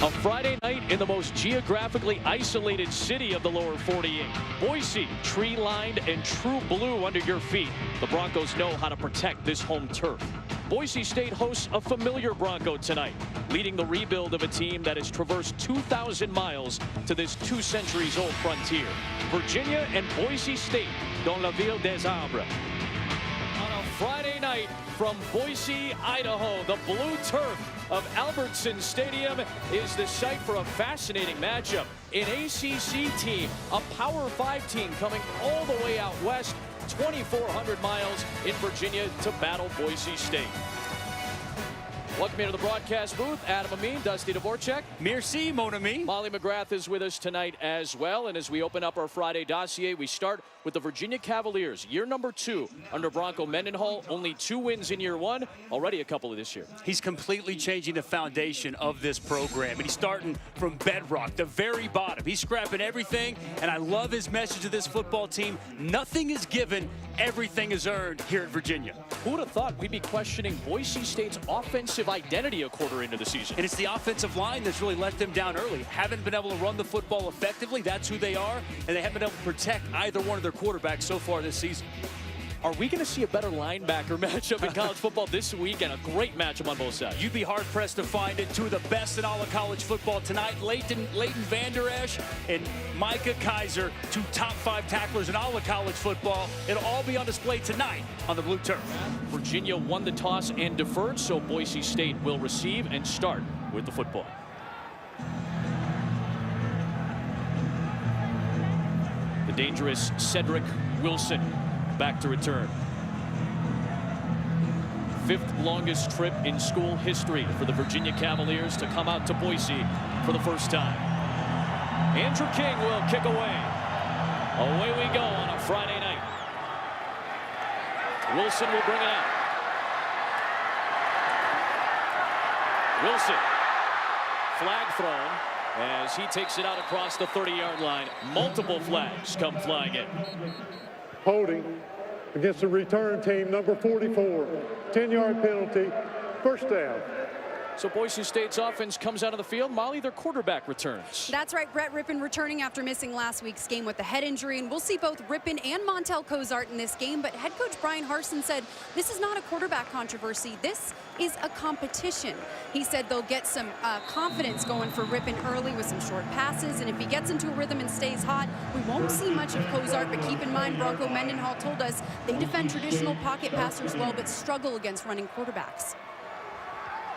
A Friday night in the most geographically isolated city of the lower 48. Boise, tree-lined and true blue under your feet. The Broncos know how to protect this home turf. Boise State hosts a familiar Bronco tonight, leading the rebuild of a team that has traversed 2,000 miles to this 2 centuries-old frontier. Virginia and Boise State dans la ville des arbres. On a Friday night from Boise, Idaho, the blue turf of Albertson Stadium is the site for a fascinating matchup. An ACC team, a Power 5 team coming all the way out west, 2,400 miles in Virginia to battle Boise State. Welcome into the broadcast booth. Adam Amin, Dusty Dvorak. Merci, mon ami. Molly McGrath is with us tonight as well. And as we open up our Friday dossier, we start with the Virginia Cavaliers. Year number 2 under Bronco Mendenhall. Only 2 wins in year 1. Already a couple of this year. He's completely changing the foundation of this program. And he's starting from bedrock, the very bottom. He's scrapping everything. And I love his message to this football team. Nothing is given. Everything is earned here at Virginia. Who would have thought we'd be questioning Boise State's offensive identity a quarter into the season? And it's the offensive line that's really let them down early. Haven't been able to run the football effectively. That's who they are. And they haven't been able to protect either one of their quarterbacks so far this season. Are we going to see a better linebacker matchup in college football this week, and a great matchup on both sides? You'd be hard-pressed to find it. 2 of the best in all of college football tonight. Leighton Vander Esch and Micah Kiser, 2 top 5 tacklers in all of college football. It'll all be on display tonight on the blue turf. Virginia won the toss and deferred, so Boise State will receive and start with the football. The dangerous Cedric Wilson back to return. 5th longest trip in school history for the Virginia Cavaliers to come out to Boise for the first time. Andrew King will kick away. Away we go on a Friday night. Wilson will bring it out. Wilson. Flag thrown as he takes it out across the 30-yard line. Multiple flags come flying in. Holding against the return team, number 44. 10-yard penalty, first down. So Boise State's offense comes out of the field. Molly, their quarterback returns. That's right. Brett Rypien returning after missing last week's game with a head injury. And we'll see both Rypien and Montel Cozart in this game. But head coach Brian Harsin said this is not a quarterback controversy. This is a competition. He said they'll get some confidence going for Rypien early with some short passes. And if he gets into a rhythm and stays hot, we won't see much of Cozart. But keep in mind, Bronco Mendenhall told us they defend traditional pocket passers well, but struggle against running quarterbacks.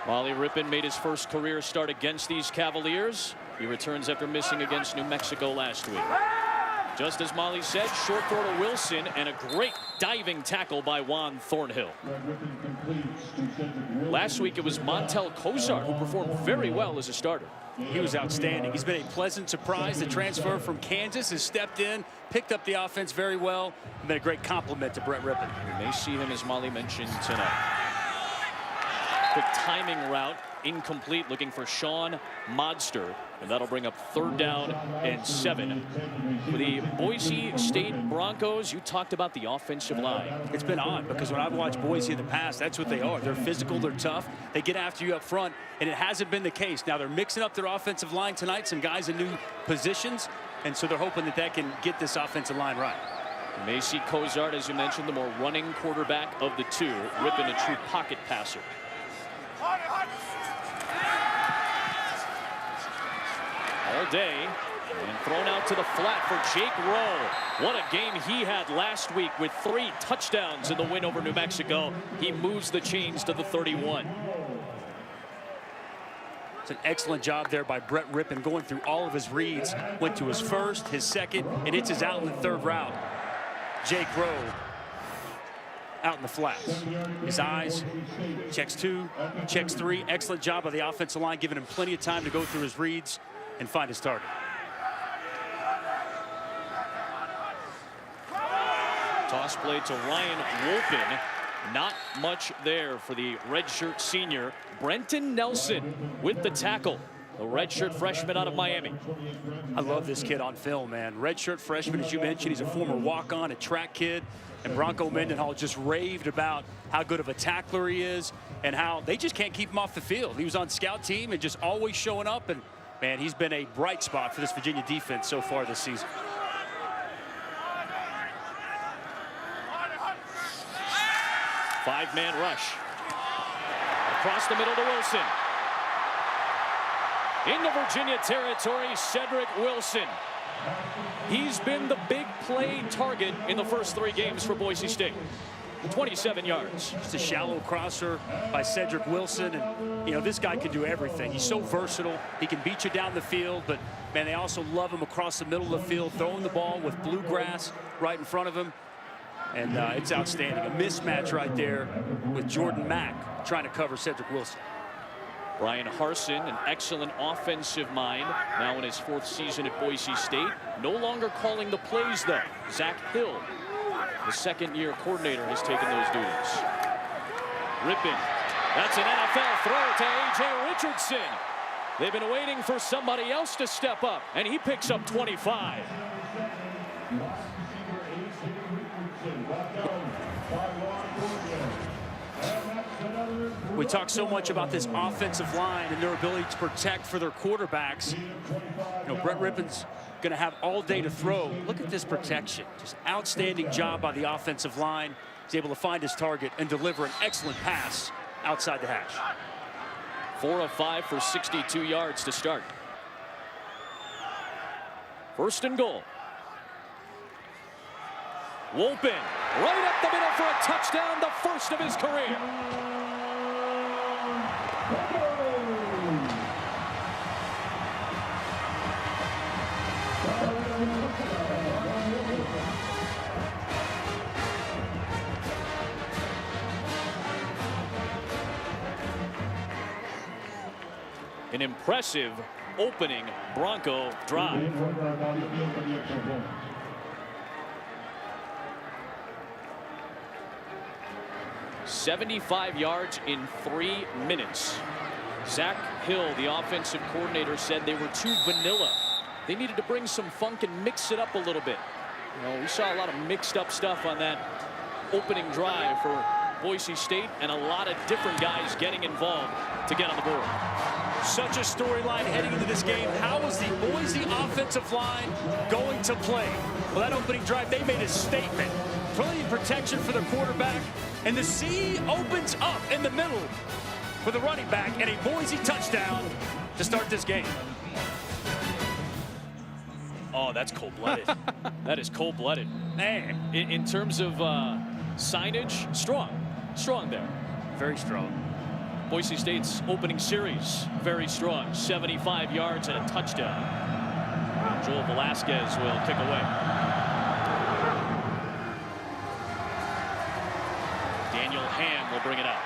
Molly, Rypien made his first career start against these Cavaliers. He returns after missing against New Mexico last week. Just as Molly said, short throw to Wilson and a great diving tackle by Juan Thornhill. Last week it was Montel Cozart who performed very well as a starter. He was outstanding. He's been a pleasant surprise. The transfer from Kansas has stepped in, picked up the offense very well, and been a great compliment to Brett Rypien. We may see him, as Molly mentioned, tonight. Quick timing route, incomplete, looking for Sean Modster, and that'll bring up 3rd down and 7. For the Boise State Broncos, you talked about the offensive line. It's been odd because when I've watched Boise in the past, that's what they are. They're physical, they're tough, they get after you up front, and it hasn't been the case. Now they're mixing up their offensive line tonight, some guys in new positions, and so they're hoping that that can get this offensive line right. Macy Cozart, as you mentioned, the more running quarterback of the 2. Rypien, a true pocket passer. All day, and thrown out to the flat for Jake Rowe. What a game he had last week with 3 touchdowns in the win over New Mexico. He moves the chains to the 31. It's an excellent job there by Brett Rypien going through all of his reads. Went to his first, his second, and it's his out in the 3rd route. Jake Rowe out in the flats. His eyes, checks 2, checks 3. Excellent job by the offensive line, giving him plenty of time to go through his reads and find his target. Toss play to Ryan Wolpen. Not much there for the redshirt senior. Brenton Nelson with the tackle. The redshirt freshman out of Miami. I love this kid on film, man. Redshirt freshman, as you mentioned, he's a former walk-on, a track kid. And Bronco Mendenhall just raved about how good of a tackler he is and how they just can't keep him off the field. He was on scout team and just always showing up, and Man, he's been a bright spot for this Virginia defense so far this season. Five-man rush. Across the middle to Wilson. Into Virginia territory, Cedric Wilson. He's been the big play target in the first 3 games for Boise State. 27 yards. Just a shallow crosser by Cedric Wilson. And, you know, this guy can do everything. He's so versatile. He can beat you down the field, but, man, they also love him across the middle of the field, throwing the ball with bluegrass right in front of him. And it's outstanding. A mismatch right there with Jordan Mack trying to cover Cedric Wilson. Brian Harsin, an excellent offensive mind, now in his 4th season at Boise State. No longer calling the plays, though. Zach Hill, the second-year coordinator, has taken those duties. Rypien, that's an NFL throw to A.J. Richardson. They've been waiting for somebody else to step up, and he picks up 25. We talk so much about this offensive line and their ability to protect for their quarterbacks. You know, Brett Rypien's going to have all day to throw. Look at this protection. Just outstanding job by the offensive line. He's able to find his target and deliver an excellent pass outside the hash. 4 of 5 for 62 yards to start. 1st and goal. Wolpen right up the middle for a touchdown, the first of his career. An impressive opening Bronco drive. $75 yards in 3 minutes. Zach Hill, the offensive coordinator, said they were too vanilla. They needed to bring some funk and mix it up a little bit. You know, we saw a lot of mixed up stuff on that opening drive for Boise State, and a lot of different guys getting involved to get on the board. Such a storyline heading into this game. How is the Boise offensive line going to play? Well, that opening drive, they made a statement. Brilliant protection for the quarterback, and the sea opens up in the middle for the running back, and a Boise touchdown to start this game. Oh, that's cold-blooded. That is cold-blooded. Man. In terms of signage, strong there. Very strong. Boise State's opening series, very strong. 75 yards and a touchdown. Joel Velasquez will kick away. Daniel Ham will bring it up.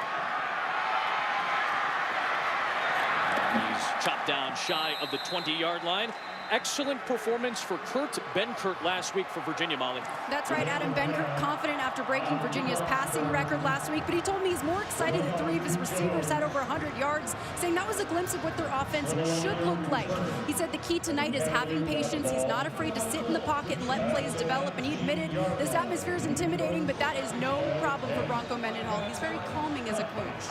He's chopped down shy of the 20-yard line. Excellent performance for Kurt Benkert last week for Virginia, Molly. That's right, Adam. Benkert confident after breaking Virginia's passing record last week, but he told me he's more excited that 3 of his receivers had over 100 yards, saying that was a glimpse of what their offense should look like. He said the key tonight is having patience. He's not afraid to sit in the pocket and let plays develop, and he admitted this atmosphere is intimidating, but that is no problem for Bronco Mendenhall. He's very calming as a coach.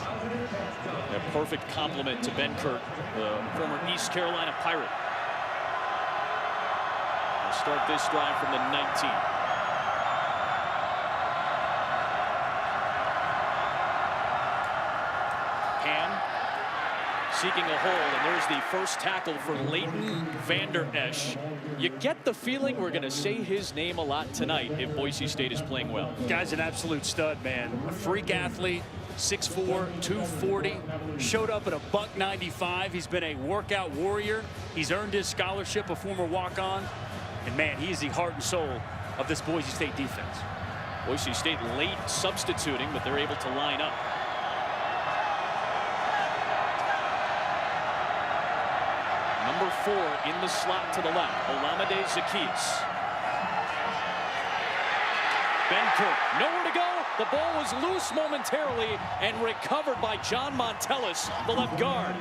A perfect compliment to Benkert, the former East Carolina Pirate. Start this drive from the 19. Ham seeking a hole, and there's the first tackle for Leighton Vander Esch. You get the feeling we're going to say his name a lot tonight if Boise State is playing well. Guy's an absolute stud, man. A freak athlete, 6'4", 240. Showed up at a $195. He's been a workout warrior. He's earned his scholarship, a former walk-on. And, man, he's the heart and soul of this Boise State defense. Boise State late substituting, but they're able to line up. Number 4 in the slot to the left, Olamide Zaccheaus. Benkert, nowhere to go. The ball was loose momentarily and recovered by John Montellis, the left guard.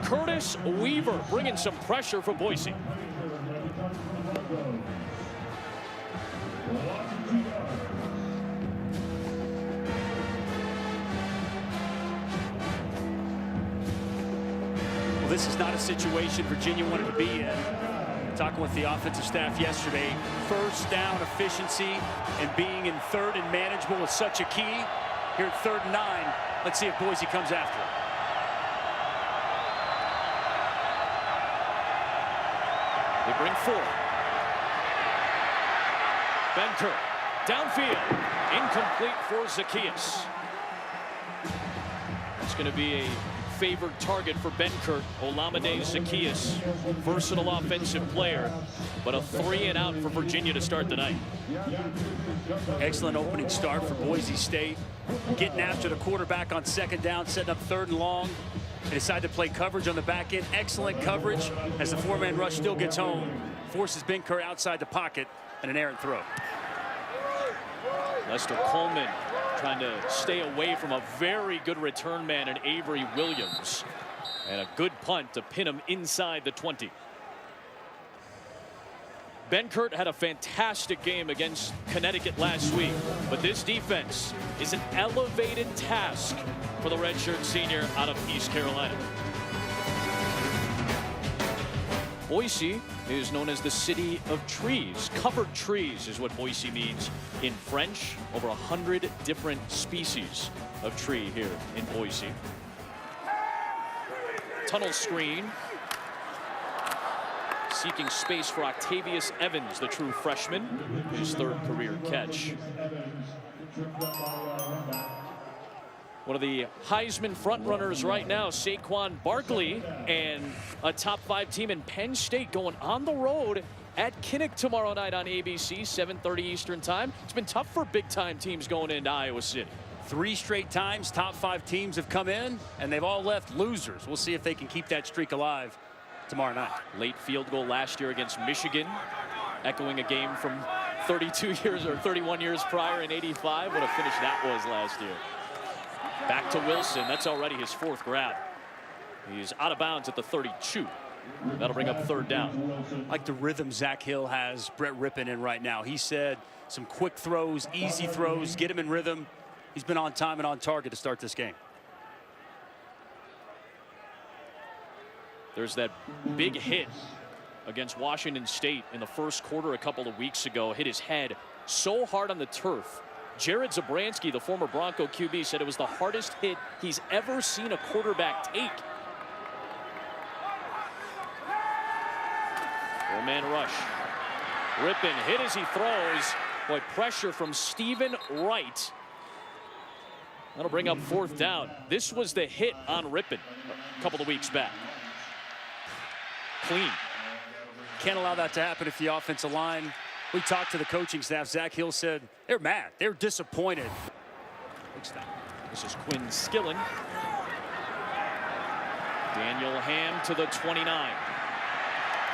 Curtis Weaver bringing some pressure for Boise. this is not a situation Virginia wanted to be in. Talking with the offensive staff yesterday, first down efficiency and being in third and manageable is such a key. Here at 3rd and 9, let's see if Boise comes after it. They bring 4. Benker, downfield, incomplete for Zacchaeus. It's going to be a favored target for Benkert. Olamide Zacchaeus, versatile offensive player, but a 3-and-out for Virginia to start the night. Excellent opening start for Boise State. Getting after the quarterback on 2nd down, setting up 3rd and long. They decide to play coverage on the back end. Excellent coverage as the 4-man rush still gets home. Forces Benkert outside the pocket and an errant throw. Lester Coleman trying to stay away from a very good return man in Avery Williams. And a good punt to pin him inside the 20. Benkert had a fantastic game against Connecticut last week, but this defense is an elevated task for the redshirt senior out of East Carolina. Boise is known as the city of trees. Covered trees is what Boise means in French. Over 100 different species of tree here in Boise. Tunnel screen. Seeking space for Octavius Evans, the true freshman, his 3rd career catch. One of the Heisman frontrunners right now, Saquon Barkley, and a top 5 team in Penn State going on the road at Kinnick tomorrow night on ABC, 7:30 Eastern time. It's been tough for big-time teams going into Iowa City. 3 straight times top 5 teams have come in, and they've all left losers. We'll see if they can keep that streak alive tomorrow night. Late field goal last year against Michigan, echoing a game from 32 years or 31 years prior in '85. What a finish that was last year. Back to Wilson. That's already his 4th grab. He's out of bounds at the 32. That'll bring up 3rd down. Like the rhythm Zach Hill has Brett Rypien in right now. He said some quick throws, easy throws, get him in rhythm. He's been on time and on target to start this game. There's that big hit against Washington State in the 1st quarter a couple of weeks ago. Hit his head so hard on the turf. Jared Zabransky, the former Bronco QB, said it was the hardest hit he's ever seen a quarterback take. 4-man rush. Rypien hit as he throws. Boy, pressure from Stephen Wright. That'll bring up 4th down. This was the hit on Rypien a couple of weeks back. Clean. Can't allow that to happen if the offensive line. We talked to the coaching staff. Zach Hill said they're mad. They're disappointed. This is Quinn Skillen. Daniel Ham to the 29.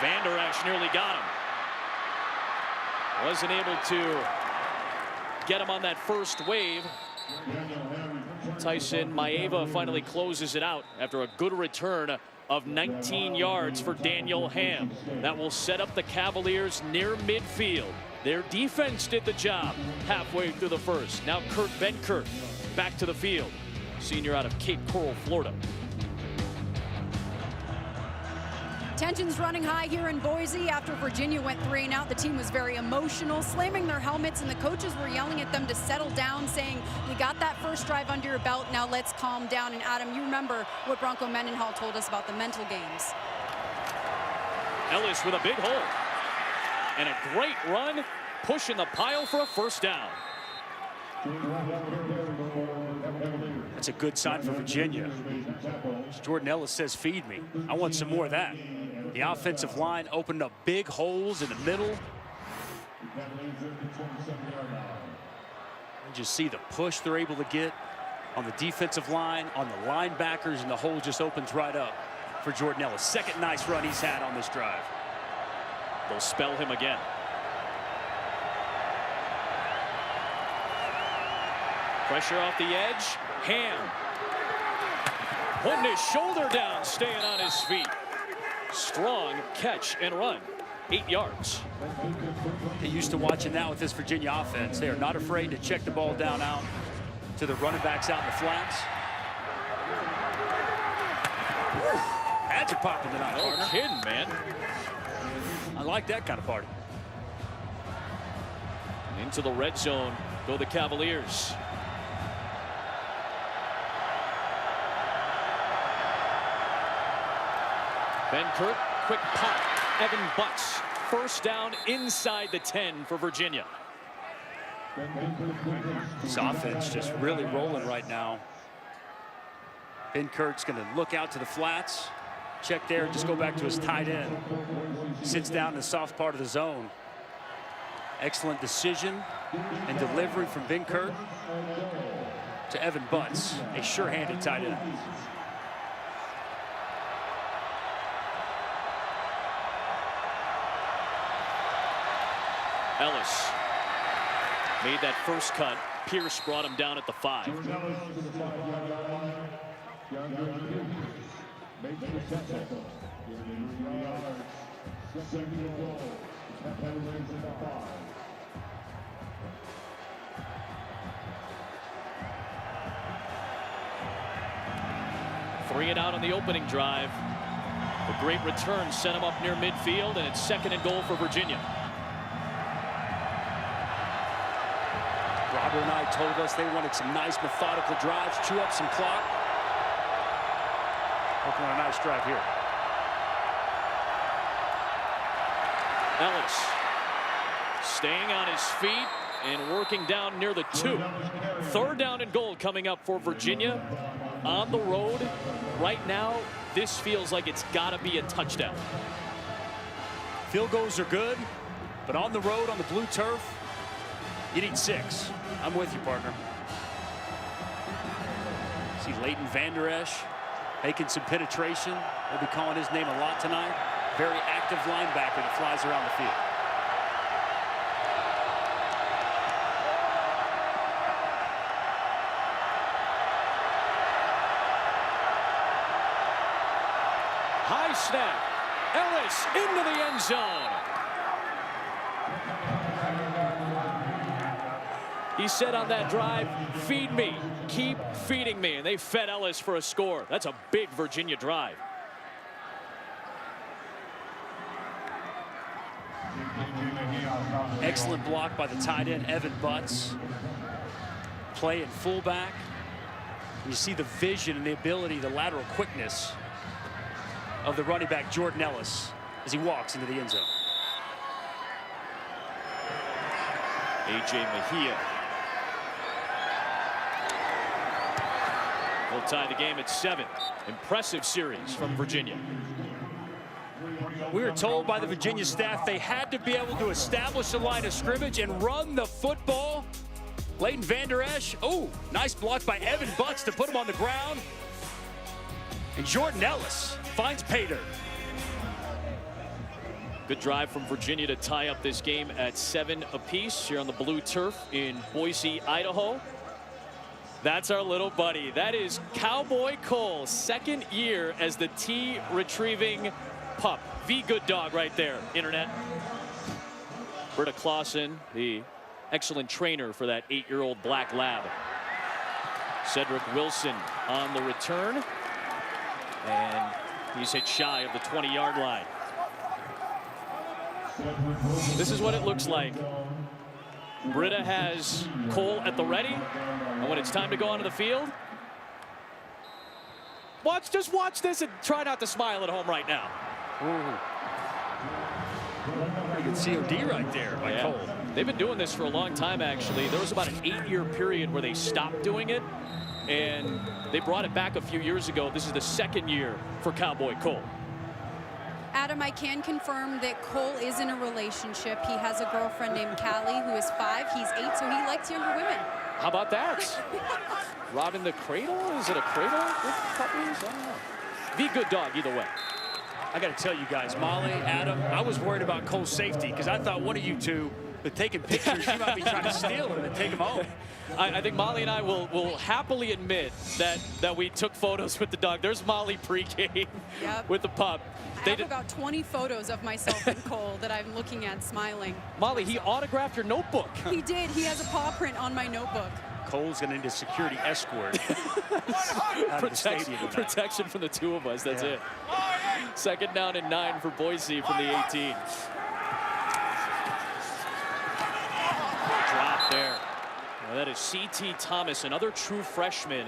Vander Esch nearly got him. Wasn't able to get him on that first wave. Tyson Maeva finally closes it out after a good return of 19 yards for Daniel Ham. That will set up the Cavaliers near midfield. Their defense did the job halfway through the 1st. Now Kurt Benkert back to the field. Senior out of Cape Coral, Florida. Tensions running high here in Boise after Virginia went 3-and-out. The team was very emotional, slamming their helmets, and the coaches were yelling at them to settle down, saying, "You got that first drive under your belt, now let's calm down." And Adam, you remember what Bronco Mendenhall told us about the mental games. Ellis with a big hole. And a great run, pushing the pile for a 1st down. That's a good sign for Virginia. Jordan Ellis says, "Feed me. I want some more of that." The offensive line opened up big holes in the middle. You just see the push they're able to get on the defensive line, on the linebackers, and the hole just opens right up for Jordan Ellis. 2nd nice run he's had on this drive. They'll spell him again. Pressure off the edge. Ham putting his shoulder down, staying on his feet. Strong catch and run. 8 yards. Get used to watching that with this Virginia offense. They are not afraid to check the ball down out to the running backs out in the flats. Had magic popping tonight, No partner. kidding, man. I like that kind of party. Into the red zone go the Cavaliers. Ben Kurt, quick pop. Evan Butts, first down inside the 10 for Virginia. This offense just really rolling right now. Ben Kurt's going to look out to the flats, check there, just go back to his tight end. Sits down in the soft part of the zone. Excellent decision and delivery from Ben Kurt to Evan Butts, a sure-handed tight end. Ellis made that first cut. Pierce brought him down at the 5. Three and out on the opening drive. A great return sent him up near midfield, and it's 2nd and goal for Virginia. Robert and I told us they wanted some nice methodical drives, chew up some clock. Working on a nice drive here. Ellis staying on his feet and working down near the 2. 3rd down and goal coming up for Virginia on the road. Right now, this feels like it's got to be a touchdown. Field goals are good, but on the road, on the blue turf, you need 6. I'm with you, partner. See Leighton Vander Esch making some penetration. We'll be calling his name a lot tonight. Very active linebacker that flies around the field. High snap. Ellis into the end zone. He said on that drive, feed me, keep feeding me. And they fed Ellis for a score. That's a big Virginia drive. Excellent block by the tight end, Evan Butts. Playing fullback. And you see the vision and the ability, the lateral quickness of the running back, Jordan Ellis, as he walks into the end zone. A.J. Mejia. Will tie the game at 7. Impressive series from Virginia. We were told by the Virginia staff they had to be able to establish a line of scrimmage and run the football. Leighton Vander Esch, oh, nice block by Evan Butts to put him on the ground. And Jordan Ellis finds pay dirt. Good drive from Virginia to tie up this game at 7 apiece here on the blue turf in Boise, Idaho. That's our little buddy. That is Cowboy Cole, 2nd year as the T retrieving pup. The good dog right there, internet. Britta Clausen, the excellent trainer for that 8-year-old black lab. Cedric Wilson on the return. And he's hit shy of the 20-yard line. This is what it looks like. Britta has Cole at the ready. And when it's time to go onto the field, just watch this and try not to smile at home right now. Pretty good COD right there by Cole. They've been doing this for a long time, actually. There was about an 8-year period where they stopped doing it, and they brought it back a few years ago. This is the 2nd year for Cowboy Cole. Adam, I can confirm that Cole is in a relationship. He has a girlfriend named Callie who is 5. He's 8, so he likes younger women. How about that? Robbing the cradle? Is it a cradle with puppies? I don't know. The good dog either way. I got to tell you guys, Molly, Adam, I was worried about Cole's safety because I thought one of you two, with taking pictures, you might be trying to steal him and take him home. I think Molly and I will happily admit that we took photos with the dog. There's Molly pregame with the pup. I have about 20 photos of myself and Cole that I'm looking at smiling. Molly, he autographed your notebook. He did. He has a paw print on my notebook. Cole's going to need a security escort. Protection from the 2 of us. That's it. Second down and 9 for Boise from the 18. Drop there. Well, that is C.T. Thomas, another true freshman.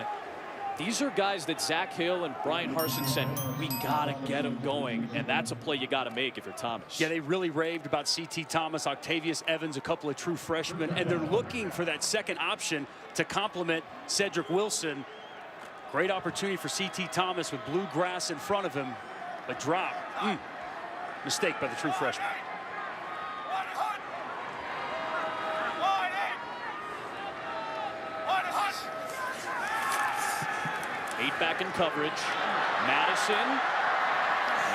These are guys that Zach Hill and Brian Harsin said, we got to get them going, and that's a play you got to make if you're Thomas. Yeah, they really raved about C.T. Thomas, Octavius Evans, a couple of true freshmen, and they're looking for that second option to complement Cedric Wilson. Great opportunity for C.T. Thomas with blue grass in front of him, but drop. Mistake by the true freshman. Eight back in coverage. Madison,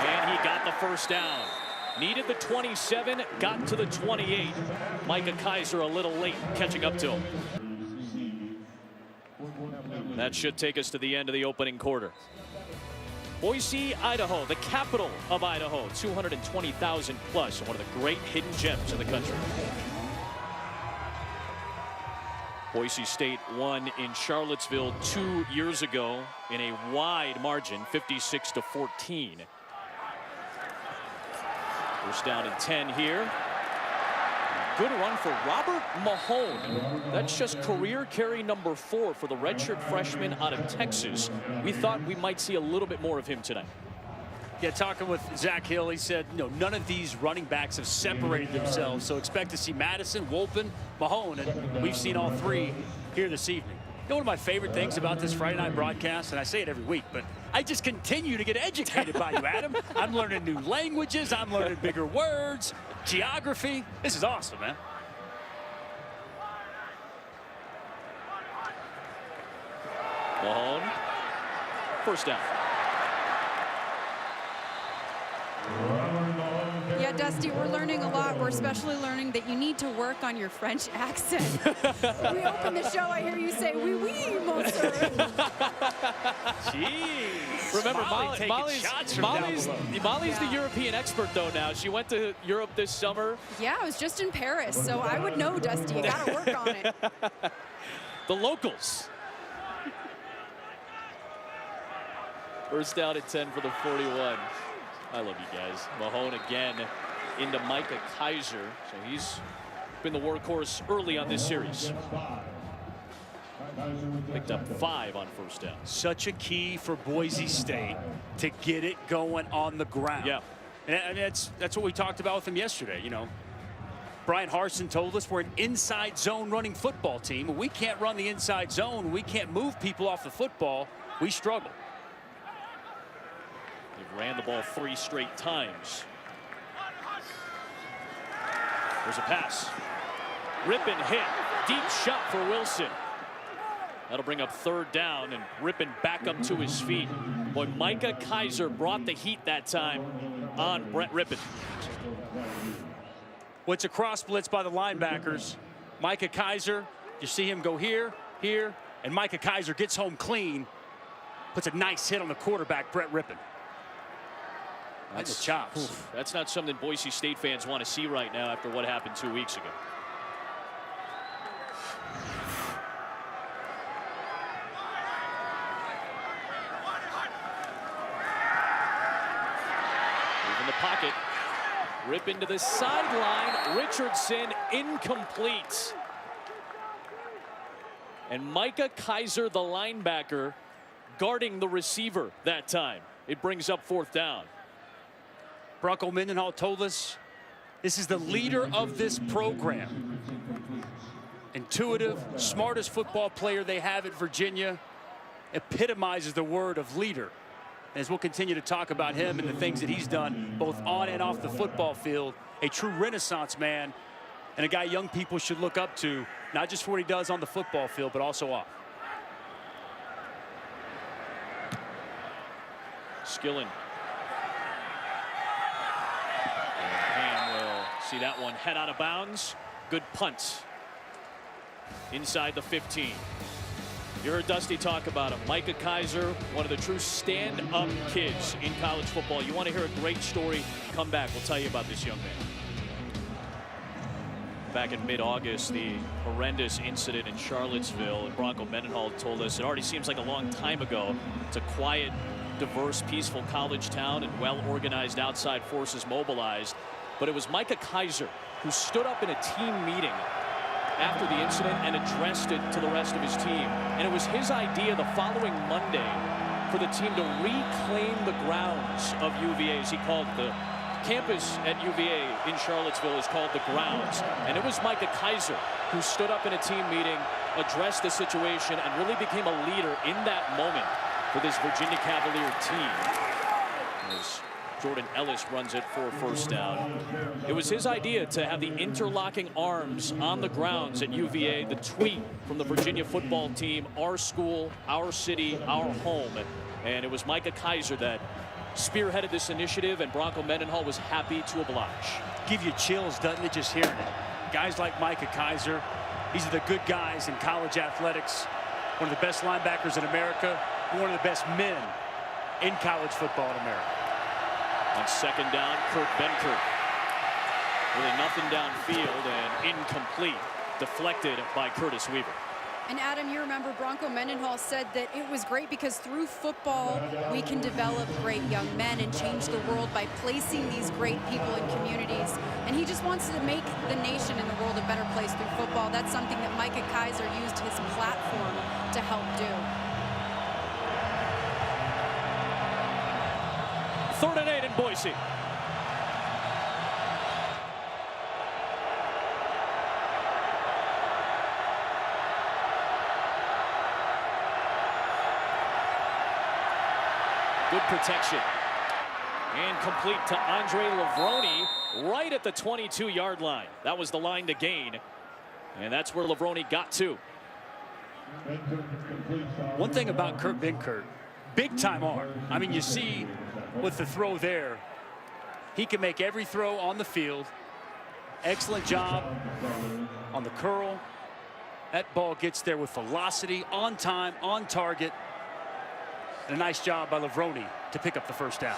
and he got the first down. Needed the 27, got to the 28. Micah Kaiser a little late catching up to him. That should take us to the end of the opening quarter. Boise, Idaho, the capital of Idaho, 220,000 plus, one of the great hidden gems in the country. Boise State won in Charlottesville 2 years ago in a wide margin, 56-14. First down and 10 here. Good run for Robert Mahone. That's just career carry number 4 for the redshirt freshman out of Texas. We thought we might see a little bit more of him tonight. Yeah, talking with Zach Hill, he said, none of these running backs have separated themselves, so expect to see Madison, Wolpen, Mahone, and we've seen all three here this evening. One of my favorite things about this Friday night broadcast, and I say it every week, but I just continue to get educated by you, Adam. I'm learning new languages. I'm learning bigger words, geography. This is awesome, man. Mahone, first down. Yeah, Dusty, we're learning a lot. We're especially learning that you need to work on your French accent. We open the show, I hear you say, oui, oui, monsieur. Jeez. Remember, Molly's the Yeah. European expert, though, now. She went to Europe this summer. Yeah, I was just in Paris, so I would know, Dusty. You got to work on it. The locals. First down at 10 for the 41. I love you guys. Mahone again into Micah Kaiser. So he's been the workhorse early on this series. Picked up 5 on first down. Such a key for Boise State to get it going on the ground. Yeah. And that's what we talked about with him yesterday. Brian Harsin told us we're an inside zone running football team. We can't run the inside zone. We can't move people off the football. We struggle. They've ran the ball 3 straight times. There's a pass. Rypien hit. Deep shot for Wilson. That'll bring up third down, and Rypien back up to his feet. Boy, Micah Kaiser brought the heat that time on Brett Rypien. Well, it's a cross blitz by the linebackers. Micah Kaiser, you see him go here, here, and Micah Kaiser gets home clean. Puts a nice hit on the quarterback, Brett Rypien. That's the chops. That's not something Boise State fans want to see right now after what happened 2 weeks ago. Moving the pocket. Rip into the sideline. Richardson incomplete. And Micah Kaiser, the linebacker, guarding the receiver that time. It brings up fourth down. Bronco Mendenhall told us this is the leader of this program. Intuitive, smartest football player they have at Virginia. Epitomizes the word of leader. As we'll continue to talk about him and the things that he's done both on and off the football field. A true Renaissance man and a guy young people should look up to, not just for what he does on the football field, but also off. Skillen. And will see that one head out of bounds. Good punt. Inside the 15. You heard Dusty talk about him. Micah Kaiser, one of the true stand-up kids in college football. You want to hear a great story? Come back. We'll tell you about this young man. Back in mid-August, the horrendous incident in Charlottesville, and Bronco Mendenhall told us it already seems like a long time ago. It's a quiet diverse, peaceful college town and well-organized outside forces mobilized. But it was Micah Kaiser who stood up in a team meeting after the incident and addressed it to the rest of his team. And it was his idea the following Monday for the team to reclaim the grounds of UVA, as he called the campus at UVA in Charlottesville is called the grounds. And it was Micah Kaiser who stood up in a team meeting, addressed the situation, and really became a leader in that moment for this Virginia Cavalier team. As Jordan Ellis runs it for a first down. It was his idea to have the interlocking arms on the grounds at UVA. The tweet from the Virginia football team, our school, our city, our home. And it was Micah Kaiser that spearheaded this initiative, and Bronco Mendenhall was happy to oblige. Give you chills, doesn't it, just hearing it? Guys like Micah Kaiser, these are the good guys in college athletics. One of the best linebackers in America, one of the best men in college football in America. On second down, Kurt Benkert. Really nothing downfield and incomplete. Deflected by Curtis Weaver. And Adam, you remember Bronco Mendenhall said that it was great because through football we can develop great young men and change the world by placing these great people in communities. And he just wants to make the nation and the world a better place through football. That's something that Micah Kaiser used his platform to help do. 3rd and 8 in Boise. Good protection. And complete to Andre Lavroni right at the 22-yard line. That was the line to gain. And that's where Lavroni got to. One thing about Kurt Benkert, big time arm. I mean, you see with the throw there, he can make every throw on the field. Excellent job on the curl. That ball gets there with velocity, on time, on target. And a nice job by Lavroni to pick up the first down.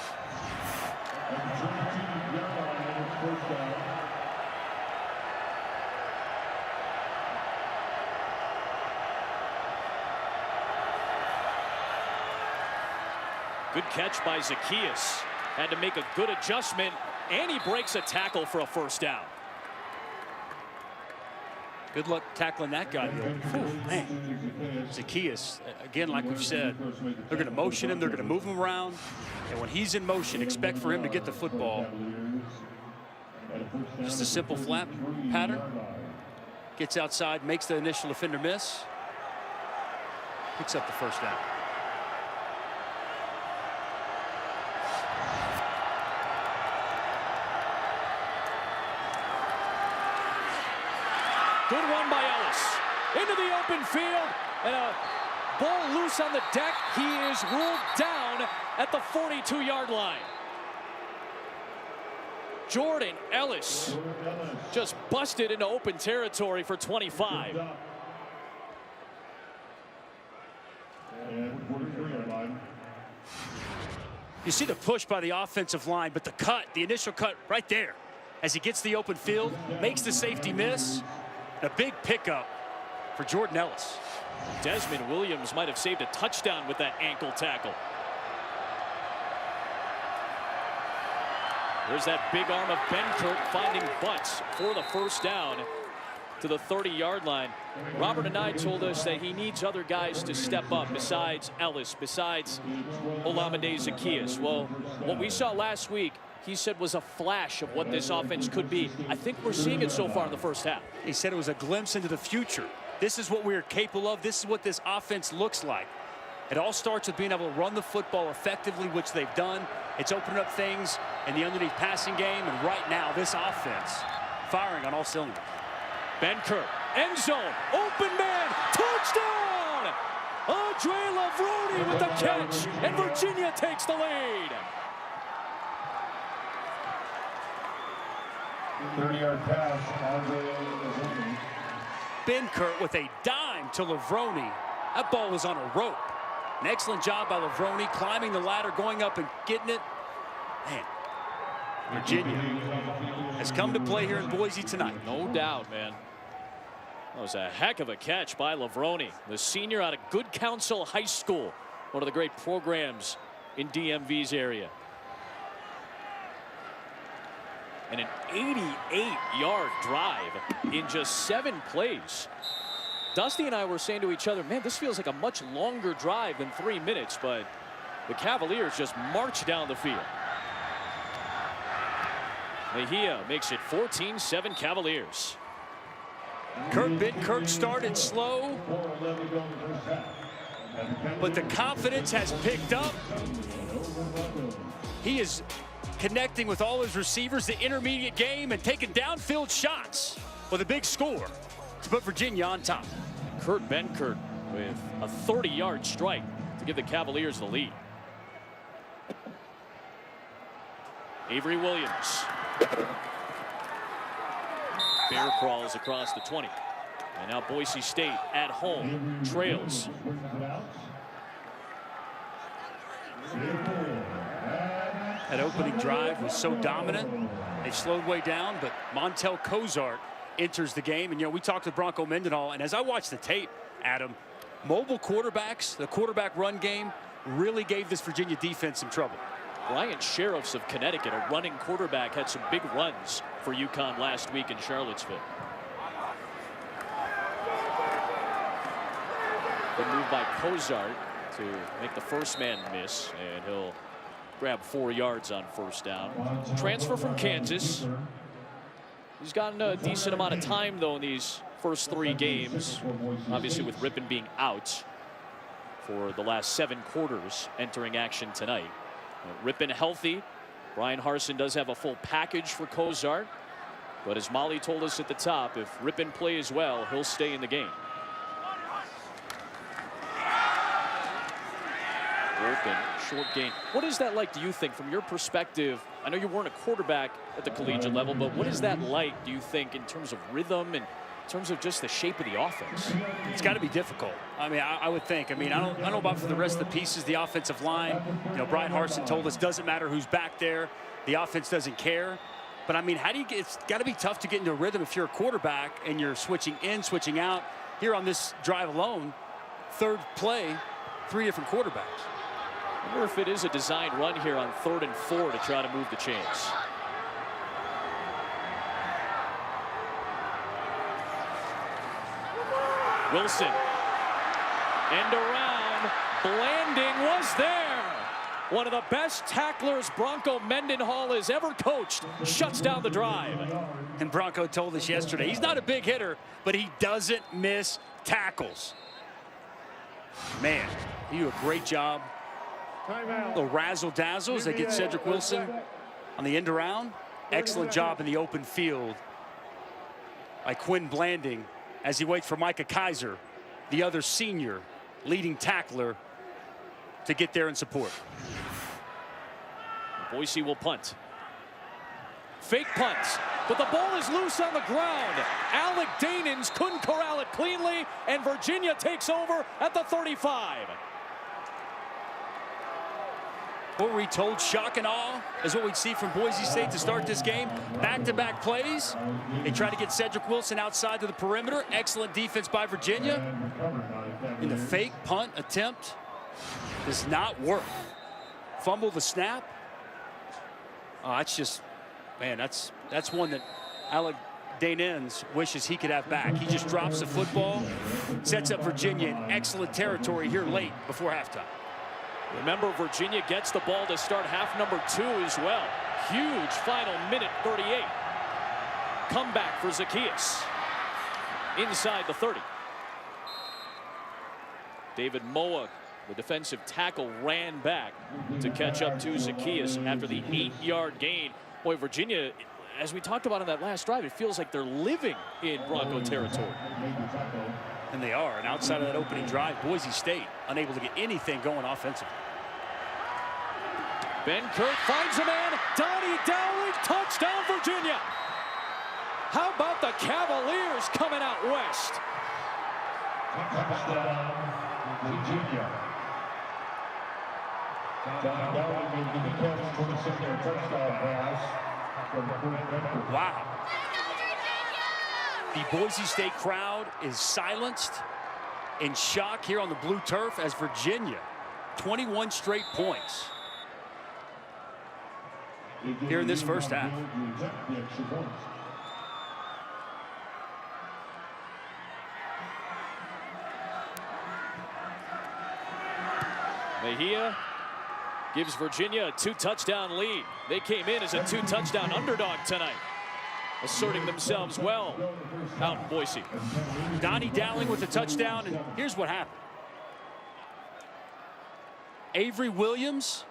Good catch by Zacchaeus. Had to make a good adjustment, and he breaks a tackle for a first down. Good luck tackling that guy. Man, Zacchaeus, again, like we've said, they're going to motion him, they're going to move him around, and when he's in motion, expect for him to get the football. Just a simple flat pattern. Gets outside, makes the initial defender miss. Picks up the first down. Good run by Ellis. Into the open field, and a ball loose on the deck. He is ruled down at the 42-yard line. Jordan Ellis just busted into open territory for 25. You see the push by the offensive line, but the cut, the initial cut right there, as he gets the open field, makes the safety miss. A big pickup for Jordan Ellis. Desmond Williams might have saved a touchdown with that ankle tackle. There's that big arm of Benkert finding Butts for the first down to the 30-yard line. Robert and I told us that he needs other guys to step up besides Ellis, besides Olamide Zacchaeus. Well, what we saw last week, he said, was a flash of what this offense could be. I think we're seeing it so far in the first half. He said it was a glimpse into the future. This is what we're capable of. This is what this offense looks like. It all starts with being able to run the football effectively, which they've done. It's opened up things in the underneath passing game, and right now this offense firing on all cylinders. Benkert, end zone, open man, touchdown! Andre Lavroni with the catch, and Virginia takes the lead. 30-yard pass, Andre Lavroni. Benkert with a dime to Lavroni. That ball was on a rope. An excellent job by Lavroni, climbing the ladder, going up and getting it. Man, Virginia has come to play here in Boise tonight. No doubt, man. That was a heck of a catch by Lavroni, the senior out of Good Counsel High School, one of the great programs in DMV's area. And an 88-yard drive in just 7 plays. Dusty and I were saying to each other, man, this feels like a much longer drive than 3 minutes, but the Cavaliers just march down the field. Mejia makes it 14-7 Cavaliers. Kurt Bittkurt started slow, but the confidence has picked up. He is connecting with all his receivers, the intermediate game, and taking downfield shots with a big score to put Virginia on top. Kurt Bittkurt with a 30-yard strike to give the Cavaliers the lead. Avery Williams. Bear crawls across the 20. And now Boise State at home trails. That opening drive was so dominant. They slowed way down, but Montel Cozart enters the game. And, you know, we talked to Bronco Mendenhall, and as I watched the tape, Adam, mobile quarterbacks, the quarterback run game really gave this Virginia defense some trouble. Bryant Sheriffs of Connecticut, a running quarterback, had some big runs for UConn last week in Charlottesville. Good move by Cozart to make the first man miss, and he'll grab 4 yards on first down. Transfer from Kansas. He's gotten a decent amount of time, though, in these first 3 games. Obviously, with Rypien being out for the last 7 quarters, entering action tonight. Rypien healthy. Brian Harsin does have a full package for Cozart. But as Molly told us at the top, if Rypien plays well, he'll stay in the game. Rypien, short gain. What is that like, do you think, from your perspective? I know you weren't a quarterback at the collegiate level, but what is that like, do you think, in terms of rhythm and in terms of just the shape of the offense? It's got to be difficult. I mean, I would think. I mean, I don't know about for the rest of the pieces, the offensive line. You know, Brian Harsin told us doesn't matter who's back there. The offense doesn't care. But I mean, how do you get? It's got to be tough to get into a rhythm if you're a quarterback and you're switching in, switching out. Here on this drive alone, 3rd play, 3 different quarterbacks. I wonder if it is a designed run here on 3rd and 4 to try to move the chains. Wilson. End around. Blanding was there. One of the best tacklers Bronco Mendenhall has ever coached. Shuts down the drive. And Bronco told us yesterday, he's not a big hitter, but he doesn't miss tackles. Man, he do a great job. Little razzle-dazzle as they get Cedric Wilson on the end around. Excellent job in the open field by Quinn Blanding as he waits for Micah Kaiser, the other senior leading tackler, to get there and support. Boise will punt. Fake punt, but the ball is loose on the ground. Alec Danins couldn't corral it cleanly, and Virginia takes over at the 35. What we told, shock and awe, is what we'd see from Boise State to start this game. Back-to-back plays. They try to get Cedric Wilson outside to the perimeter. Excellent defense by Virginia. And the fake punt attempt does not work. Fumble the snap. That's just, man, that's one that Alec Danins wishes he could have back. He just drops the football, sets up Virginia in excellent territory here late before halftime. Remember, Virginia gets the ball to start half number 2 as well. Huge final minute 38. Comeback for Zacchaeus. Inside the 30. David Moa, the defensive tackle, ran back to catch up to Zacchaeus after the 8-yard gain. Boy, Virginia, as we talked about on that last drive, it feels like they're living in Bronco territory. And they are. And outside of that opening drive, Boise State unable to get anything going offensively. Ben Kirk finds a man. Donnie Dowling, touchdown Virginia. How about the Cavaliers coming out west? Touchdown, Virginia. Dowling making the catch, 26-yard touchdown pass. Wow. The Boise State crowd is silenced in shock here on the blue turf as Virginia, 21 straight points. here in this first half. Mejia gives Virginia a 2-touchdown lead. They came in as a 2-touchdown underdog tonight, asserting themselves well out in Boise. Donnie Dowling with a touchdown, and here's what happened. Avery Williams,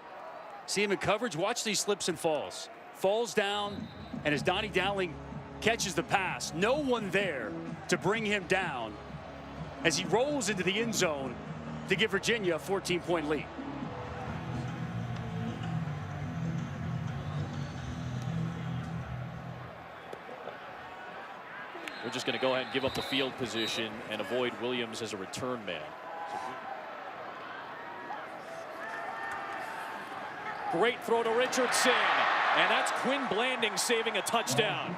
see him in coverage, watch these slips and falls. Falls down, and as Donnie Dowling catches the pass, no one there to bring him down as he rolls into the end zone to give Virginia a 14-point lead. We're just going to go ahead and give up the field position and avoid Williams as a return man. Great throw to Richardson, and that's Quinn Blanding saving a touchdown.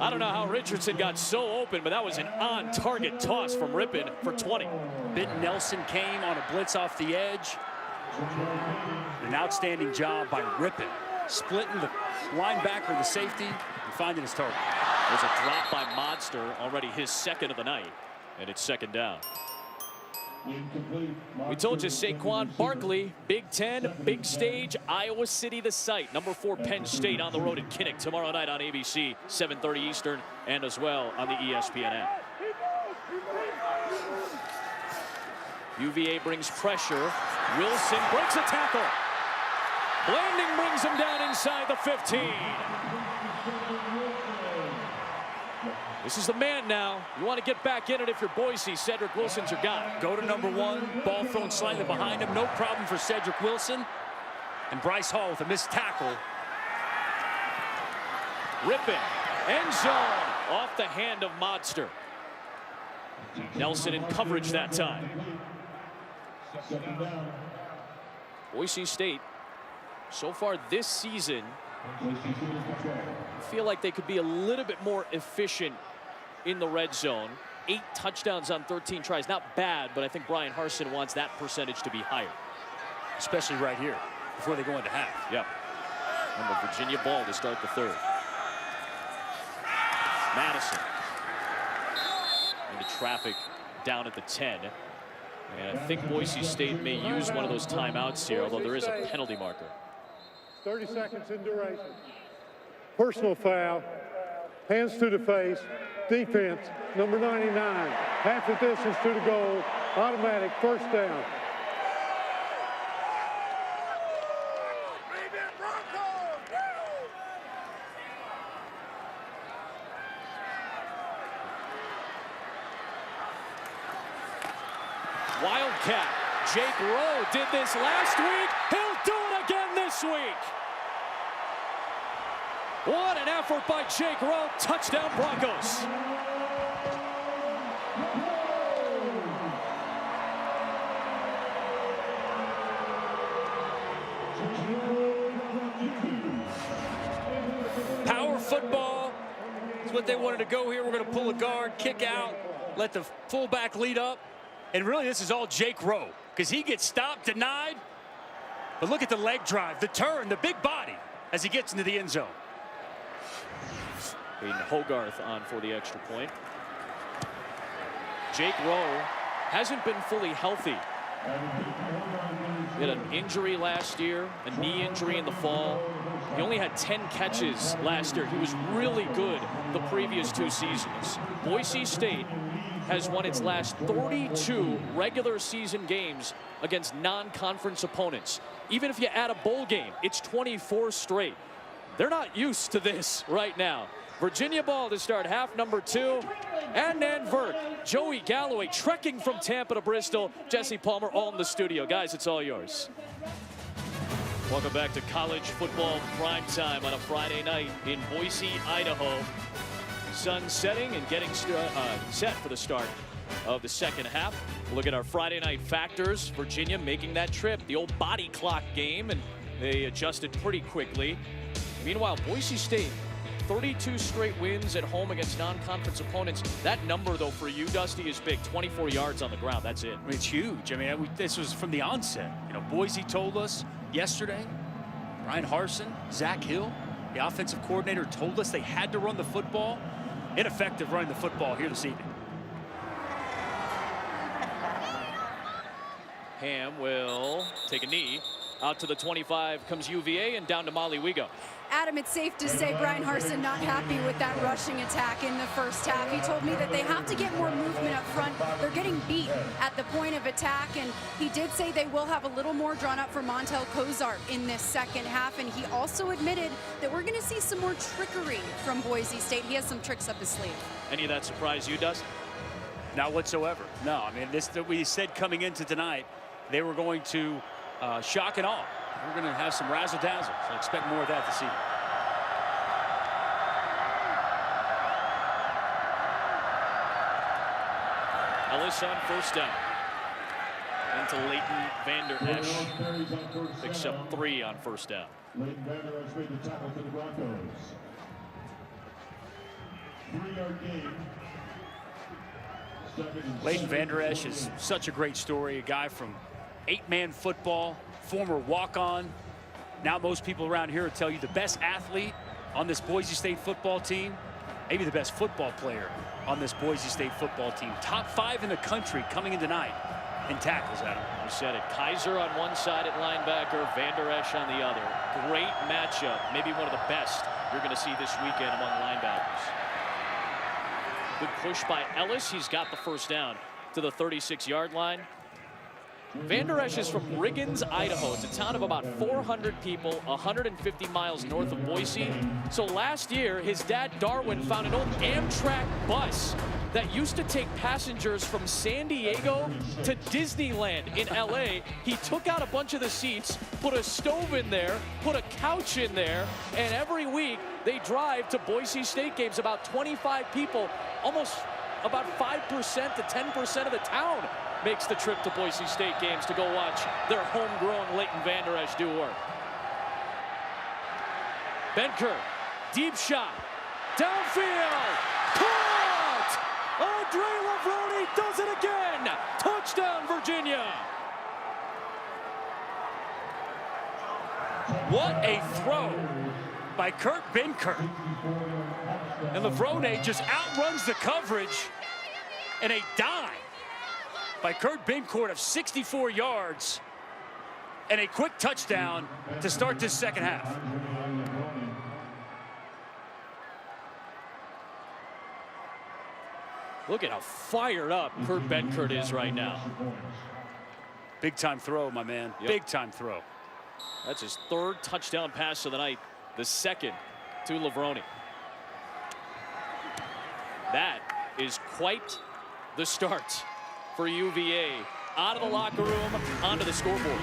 I don't know how Richardson got so open, but that was an on-target toss from Rypien for 20. Benton Nelson came on a blitz off the edge. An outstanding job by Rypien, splitting the linebacker, the safety, and finding his target. There's a drop by Monster, already his second of the night, and it's second down. We told you Saquon Barkley, Big Ten, big stage, Iowa City the site. Number 4 Penn State on the road at Kinnick tomorrow night on ABC, 7:30 Eastern, and as well on the ESPN app. UVA brings pressure. Wilson breaks a tackle. Blanding brings him down inside the 15. This is the man now. You want to get back in it if you're Boise. Cedric Wilson's your guy. Go to number 1. Ball thrown slightly behind him. No problem for Cedric Wilson. And Bryce Hall with a missed tackle. Rypien, end zone, off the hand of Monster. Nelson in coverage that time. Boise State, so far this season, I feel like they could be a little bit more efficient in the red zone. 8 touchdowns on 13 tries. Not bad, but I think Brian Harsin wants that percentage to be higher. Especially right here, before they go into half. Yep. And the Virginia ball to start the third. Madison. Into traffic down at the 10. And I think Boise State may use one of those timeouts here, although there is a penalty marker. 30 seconds in duration. Personal foul. Hands to the face. Defense, number 99. Half the distance to the goal. Automatic first down. Wildcat. Jake Rowe did this last week. He'll do it again this week. What an effort by Jake Rowe. Touchdown Broncos. Power football is what they wanted to go here. We're going to pull a guard, kick out, let the fullback lead up. And really, this is all Jake Rowe, because he gets stopped, denied. But look at the leg drive, the turn, the big body as he gets into the end zone. Aiden Hogarth on for the extra point. Jake Rowe hasn't been fully healthy. He had an injury last year, a knee injury in the fall. He only had 10 catches last year. He was really good the previous 2 seasons. Boise State has won its last 32 regular season games against non-conference opponents. Even if you add a bowl game, it's 24 straight. They're not used to this right now. Virginia ball to start half number 2. And then Vert, Joey Galloway trekking from Tampa to Bristol. Jesse Palmer all in the studio. Guys, it's all yours. Welcome back to college football prime time on a Friday night in Boise, Idaho. Sun setting and getting set for the start of the second half. Look at our Friday night factors. Virginia making that trip, the old body clock game, and they adjusted pretty quickly. Meanwhile, Boise State, 32 straight wins at home against non-conference opponents. That number, though, for you, Dusty, is big. 24 yards on the ground. That's it. I mean, it's huge. I mean, this was from the onset. You know, Boise told us yesterday Brian Harsin, Zach Hill, the offensive coordinator, told us they had to run the football. Ineffective running the football here this evening. Ham will take a knee. Out to the 25 comes UVA, and down to Molly we go. Adam, it's safe to say Brian Harsin not happy with that rushing attack in the first half. He told me that they have to get more movement up front. They're getting beat at the point of attack, and he did say they will have a little more drawn up for Montel Cozart in this second half, and he also admitted that we're going to see some more trickery from Boise State. He has some tricks up his sleeve. Any of that surprise you, Dustin? Not whatsoever. No, I mean, this that we said coming into tonight, they were going to shock and awe. We're going to have some razzle-dazzle, so expect more of that this evening. Ellis on first down. Into Leighton Vander Esch. Picks up 3 on first down. Leighton Vander Esch made the tackle for the Broncos. 3-yard gain. Leighton Vander Esch is such a great story. A guy from 8-man football, former walk-on. Now most people around here will tell you the best athlete on this Boise State football team, maybe the best football player on this Boise State football team. Top 5 in the country coming in tonight in tackles, Adam. You said it. Kaiser on one side at linebacker, Vander Esch on the other. Great matchup. Maybe one of the best you're going to see this weekend among linebackers. Good push by Ellis. He's got the first down to the 36-yard line. Vander Esch is from Riggins, Idaho. It's a town of about 400 people, 150 miles north of Boise. So last year, his dad, Darwin, found an old Amtrak bus that used to take passengers from San Diego to Disneyland in LA. He took out a bunch of the seats, put a stove in there, put a couch in there, and every week they drive to Boise State games. About 25 people, almost about 5% to 10% of the town makes the trip to Boise State games to go watch their homegrown Leighton Vander Esch do work. Benker, deep shot, downfield, caught! Andre Lavroni does it again! Touchdown, Virginia! What a throw by Kurt Benkert. And Lavroni just outruns the coverage, and a dime by Kurt Benkert of 64 yards, and a quick touchdown to start this second half. Look at how fired up Kurt Benkert is right now. Big time throw, my man. Yep. Big time throw. That's his 3rd touchdown pass of the night, the 2nd to Lavroni. That is quite the start for UVA. Out of the locker room, onto the scoreboard.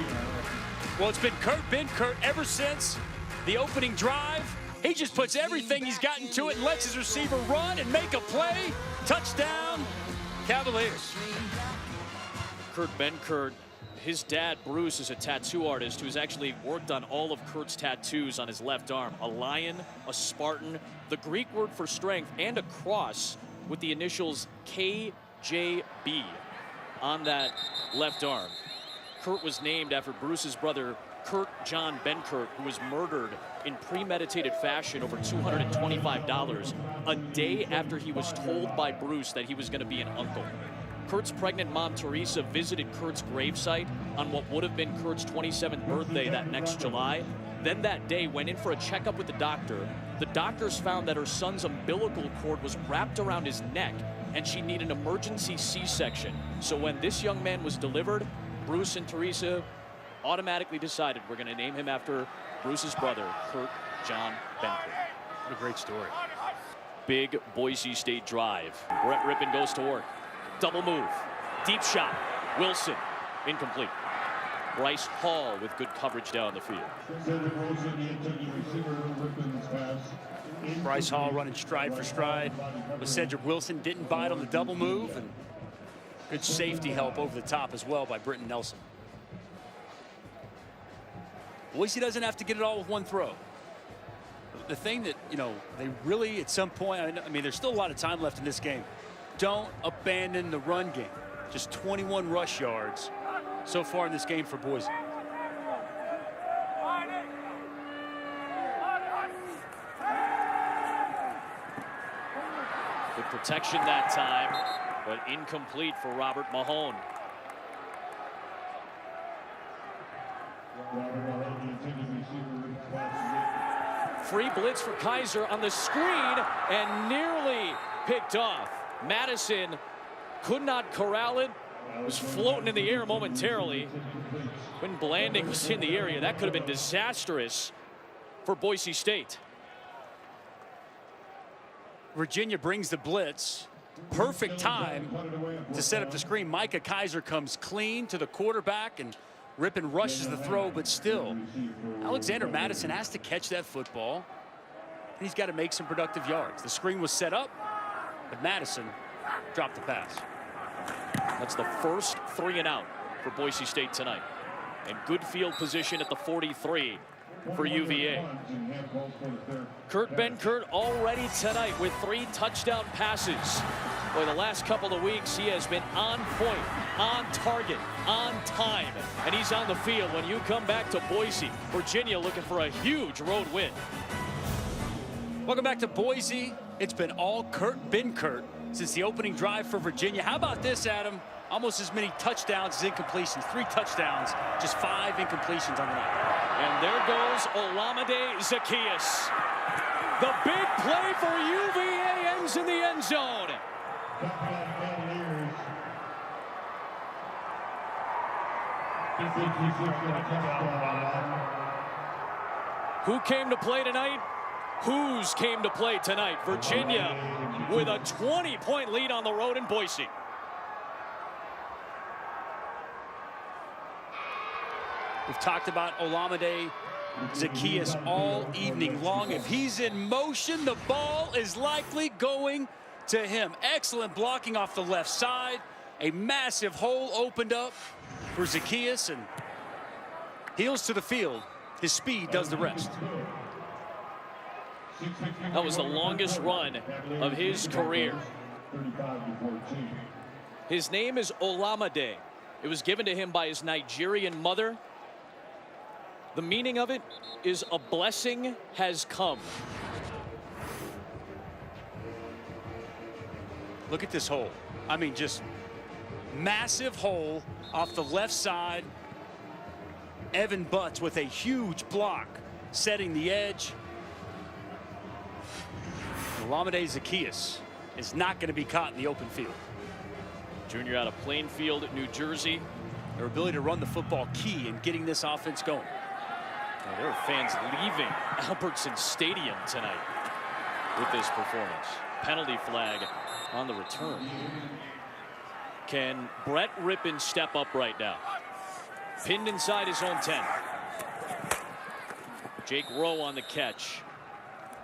Well, it's been Kurt Benkert ever since the opening drive. He just puts everything he's got into it and lets his receiver run and make a play. Touchdown, Cavaliers. Kurt Benkert, his dad, Bruce, is a tattoo artist who's actually worked on all of Kurt's tattoos on his left arm. A lion, a Spartan, the Greek word for strength, and a cross with the initials KJB on that left arm. Kurt was named after Bruce's brother, Kurt John Benkert, who was murdered in premeditated fashion over $225 a day after he was told by Bruce that he was going to be an uncle. Kurt's pregnant mom, Teresa, visited Kurt's gravesite on what would have been Kurt's 27th birthday that next July. Then that day went in for a checkup with the doctor. The doctors found that her son's umbilical cord was wrapped around his neck and she needed an emergency C-section. So when this young man was delivered, Bruce and Teresa automatically decided we're going to name him after Bruce's brother, Kurt John Benkert. What a great story. Big Boise State drive. Brett Rypien goes to work. Double move. Deep shot. Wilson. Incomplete. Bryce Hall with good coverage down the field. Bryce Hall running stride for stride. But Cedric Wilson didn't bite on the double move, and good safety help over the top as well by Britton Nelson. Boise doesn't have to get it all with one throw. The thing that, you know, they really at some point, I mean, there's still a lot of time left in this game. Don't abandon the run game. Just 21 rush yards so far in this game for Boise. Good protection that time, but incomplete for Robert Mahone. Free blitz for Kaiser on the screen and nearly picked off. Madison could not corral it. Was floating in the air momentarily. When Blanding was in the area, that could have been disastrous for Boise State. Virginia brings the blitz. Perfect time to set up the screen. Micah Kaiser comes clean to the quarterback, and Rypien rushes the throw, but still, Alexander Madison has to catch that football, and he's got to make some productive yards. The screen was set up, but Madison dropped the pass. That's the first 3 and out for Boise State tonight. And good field position at the 43 for UVA. Kurt Benkert already tonight with 3 touchdown passes. Boy, the last couple of weeks he has been on point, on target, on time, and he's on the field when you come back to Boise. Virginia looking for a huge road win. Welcome back to Boise. It's been all Kurt Benkert since the opening drive for Virginia. How about this, Adam? Almost as many touchdowns as incompletions. 3 touchdowns, just 5 incompletions on the night. And there goes Olamide Zaccheaus. The big play for UVA ends in the end zone. Who came to play tonight? Who's came to play tonight? Virginia with a 20-point lead on the road in Boise. We've talked about Olamide Zaccheaus all evening long. If he's in motion, the ball is likely going to him. Excellent blocking off the left side. A massive hole opened up for Zaccheaus, and heels to the field. His speed does the rest. That was the longest run of his career. His name is Olamide. It was given to him by his Nigerian mother. The meaning of it is a blessing has come. Look at this hole. I mean, just massive hole off the left side. Evan Butts with a huge block setting the edge. Olamide Zaccheaus is not going to be caught in the open field. Junior out of Plainfield, New Jersey. Their ability to run the football key in getting this offense going. Well, there are fans leaving Albertson Stadium tonight with this performance. Penalty flag on the return. Can Brett Rypien step up right now? Pinned inside his own 10. Jake Rowe on the catch.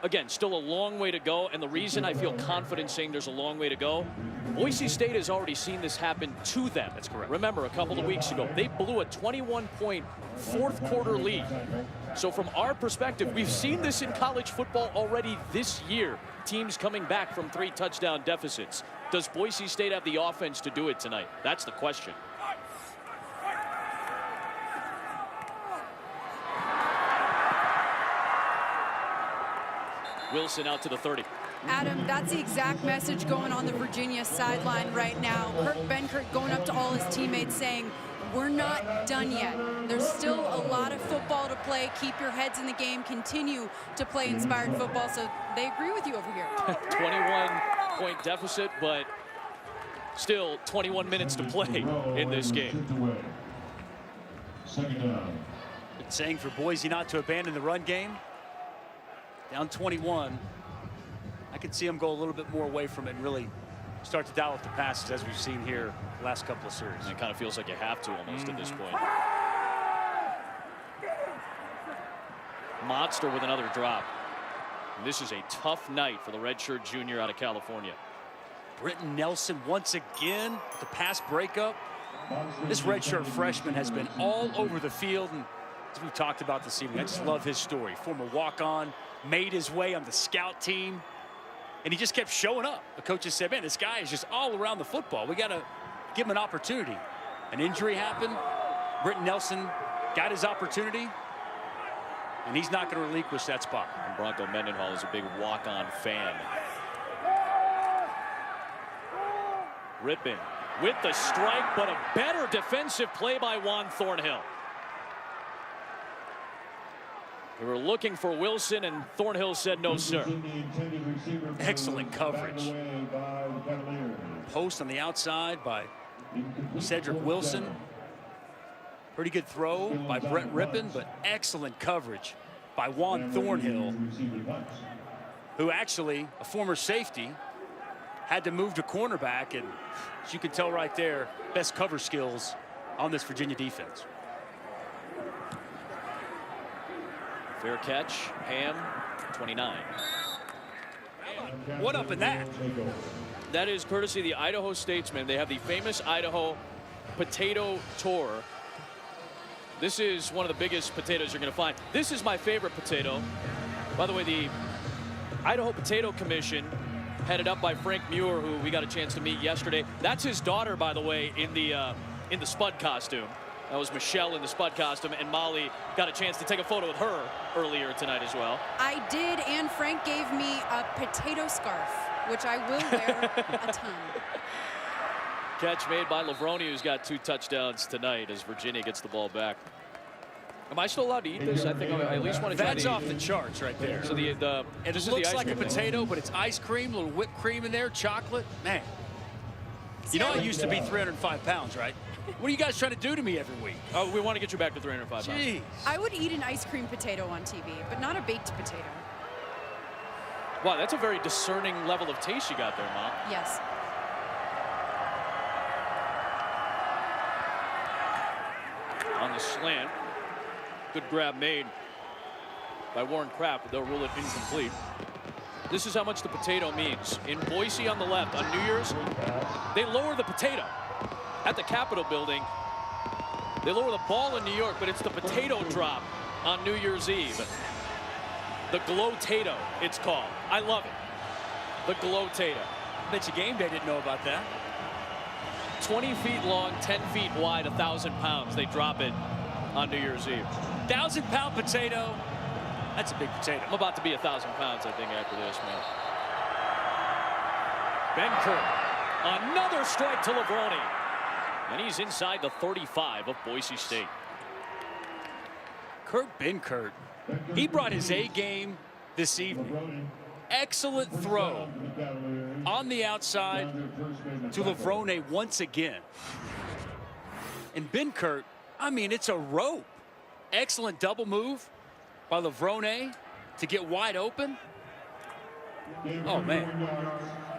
Again, still a long way to go, and the reason I feel confident saying there's a long way to go, Boise State has already seen this happen to them. That's correct. Remember, a couple of weeks ago, they blew a 21-point fourth quarter lead. So from our perspective, we've seen this in college football already this year. Teams coming back from 3 touchdown deficits. Does Boise State have the offense to do it tonight? That's the question. Wilson out to the 30. Adam, that's the exact message going on the Virginia sideline right now. Kurt Benkert going up to all his teammates saying, we're not done yet. There's still a lot of football to play. Keep your heads in the game. Continue to play inspired football. So they agree with you over here. 21-point deficit, but still 21 minutes to play in this game. It's saying for Boise not to abandon the run game. Down 21. I could see them go a little bit more away from it and really start to dial up the passes as we've seen here the last couple of series. It kind of feels like you have to almost at this point. Monster with another drop. And this is a tough night for the redshirt junior out of California. Britton Nelson once again, the pass breakup. This redshirt freshman has been all over the field, and as we've talked about this evening, I just love his story. Former walk-on, made his way on the scout team, and he just kept showing up. The coaches said, man, this guy is just all around the football. We got to give him an opportunity. An injury happened. Britton Nelson got his opportunity, and he's not going to relinquish that spot. And Bronco Mendenhall is a big walk-on fan. Rypien with the strike, but a better defensive play by Juan Thornhill. We were looking for Wilson, and Thornhill said no, sir. Excellent coverage. Post on the outside by Cedric Wilson. Pretty good throw by Brett Rypien, but excellent coverage by Juan Thornhill, who actually, a former safety, had to move to cornerback, and as you can tell right there, best cover skills on this Virginia defense. Fair catch, Ham, 29. What up in that? That is courtesy of the Idaho Statesman. They have the famous Idaho potato tour. This is one of the biggest potatoes you're going to find. This is my favorite potato. By the way, the Idaho Potato Commission, headed up by Frank Muir, who we got a chance to meet yesterday. That's his daughter, by the way, in the Spud costume. That was Michelle in the Spud costume, and Molly got a chance to take a photo with her earlier tonight as well. I did, and Frank gave me a potato scarf, which I will wear a ton. Catch made by Lavroni, who's got 2 touchdowns tonight as Virginia gets the ball back. Am I still allowed to eat this? I think I at least want to try. That's off the charts right there. So it looks like a potato, but it's ice cream, a little whipped cream in there, chocolate. Man, you know I used to be 305 pounds, right? What are you guys trying to do to me every week? Oh, we want to get you back to 305 pounds. Jeez. I would eat an ice cream potato on TV, but not a baked potato. Wow, that's a very discerning level of taste you got there, Mom. Yes. On the slant. Good grab made by Warren Kraft, but they'll rule it incomplete. This is how much the potato means. In Boise on the left, on New Year's, they lower the potato. At the Capitol building, they lower the ball in New York, but it's the potato drop on New Year's Eve. The glow-tato, it's called. I love it. The glow-tato. Bet you game day didn't know about that. 20 feet long, 10 feet wide, 1,000 pounds. They drop it on New Year's Eve. 1,000-pound potato. That's a big potato. I'm about to be 1,000 pounds, I think, after this, man. Ben Kurt. Another strike to Lavroni. And he's inside the 35 of Boise State. Kurt Benkert, he brought his A game this evening. Excellent throw on the outside to Lavroni once again. And Benkert, I mean, it's a rope. Excellent double move by Lavroni to get wide open. Oh, man.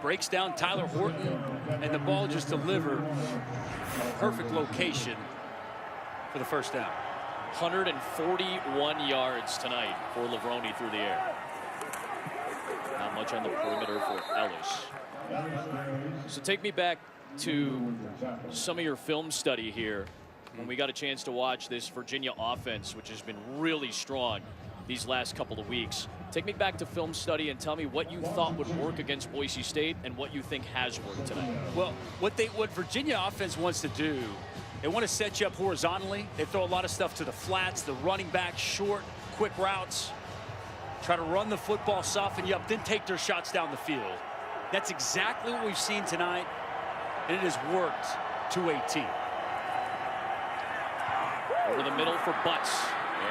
Breaks down Tyler Horton, and the ball just delivered. Perfect location for the first down. 141 yards tonight for Lavroni through the air. Not much on the perimeter for Ellis. So take me back to some of your film study here when we got a chance to watch this Virginia offense, which has been really strong these last couple of weeks. Take me back to film study and tell me what you thought would work against Boise State and what you think has worked tonight. Well, what Virginia offense wants to do, they want to set you up horizontally. They throw a lot of stuff to the flats, the running back, short, quick routes. Try to run the football, soften you up, then take their shots down the field. That's exactly what we've seen tonight, and it has worked to a T. Over the middle for Butts,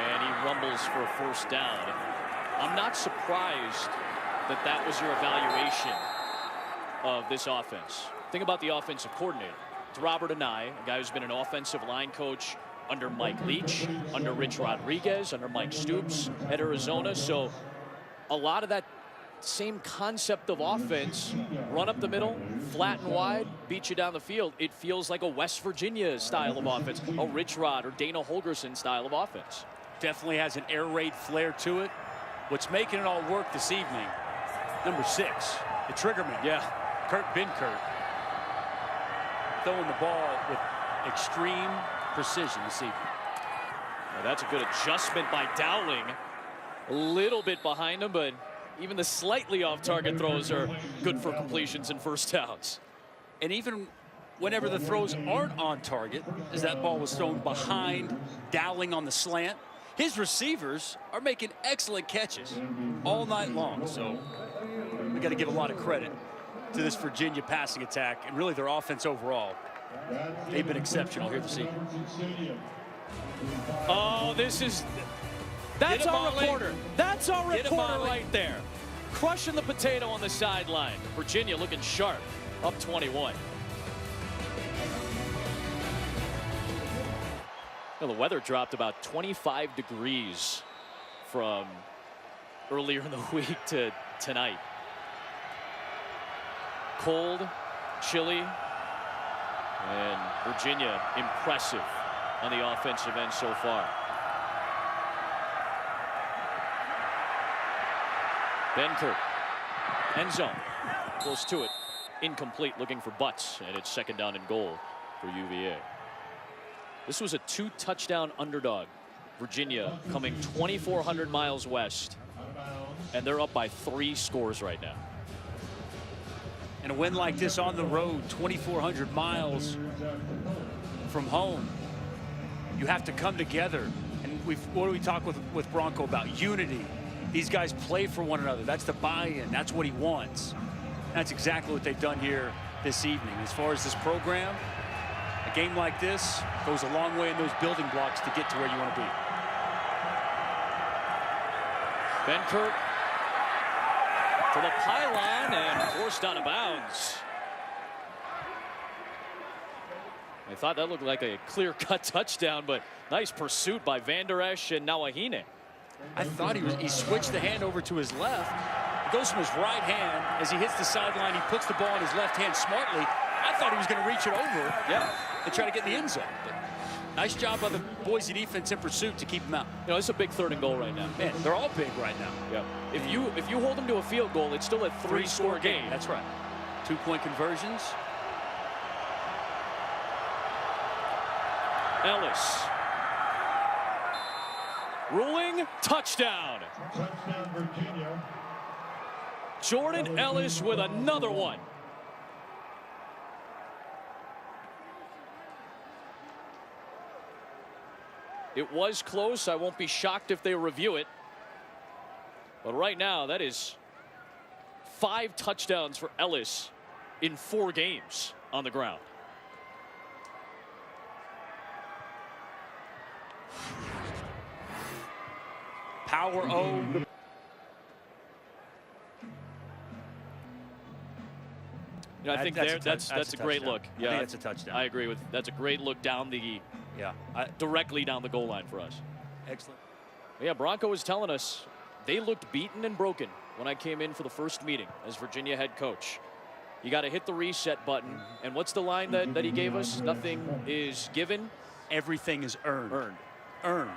and he rumbles for a first down. I'm not surprised that that was your evaluation of this offense. Think about the offensive coordinator. It's Robert Anai, a guy who's been an offensive line coach under Mike Leach, under Rich Rodriguez, under Mike Stoops at Arizona. So a lot of that same concept of offense, run up the middle, flat and wide, beat you down the field. It feels like a West Virginia style of offense, a Rich Rod or Dana Holgorsen style of offense. Definitely has an air raid flair to it. What's making it all work this evening, number 6, the triggerman. Yeah. Kurt Benkert. Throwing the ball with extreme precision this evening. Now that's a good adjustment by Dowling. A little bit behind him, but even the slightly off-target throws are good for completions and first downs. And even whenever the throws aren't on target, as that ball was thrown behind Dowling on the slant, his receivers are making excellent catches all night long. So we got to give a lot of credit to this Virginia passing attack and really their offense overall. They've been exceptional here this evening. Oh, that's our reporter. That's our reporter right there. Crushing the potato on the sideline. Virginia looking sharp, up 21. Well, the weather dropped about 25 degrees from earlier in the week to tonight. Cold, chilly, and Virginia impressive on the offensive end so far. Benkert, end zone, close to it, incomplete, looking for Butts, and it's 2nd down and goal for UVA. This was a 2-touchdown underdog. Virginia coming 2,400 miles west, and they're up by 3 scores right now. And a win like this on the road, 2,400 miles from home, you have to come together. And what do we talk with Bronco about? Unity. These guys play for one another. That's the buy-in. That's what he wants. That's exactly what they've done here this evening. As far as this program, a game like this goes a long way in those building blocks to get to where you want to be. Benkert to the pylon and forced out of bounds. I thought that looked like a clear-cut touchdown, but nice pursuit by Van Der Esch and Nawahine. I thought he switched the hand over to his left. It goes from his right hand as he hits the sideline. He puts the ball in his left hand smartly. I thought he was going to reach it over and try to get in the end zone. But nice job by the Boise defense in pursuit to keep him out. You know, it's a big 3rd and goal right now. Man, they're all big right now. Yeah. If you hold them to a field goal, it's still a 3-score game. That's right. 2-point conversions. Ellis. Ruling touchdown. Touchdown, Virginia. Jordan Ellis with another one. It was close. I won't be shocked if they review it. But right now, that is 5 touchdowns for Ellis in 4 games on the ground. Power O. You know, I think that's a great look. Yeah, I think that's a touchdown. I agree with that's a great look down the directly down the goal line for us. Excellent. Yeah, Bronco was telling us they looked beaten and broken when I came in for the first meeting as Virginia head coach. You got to hit the reset button. And what's the line that he gave us? Nothing is given. Everything is earned. Earned.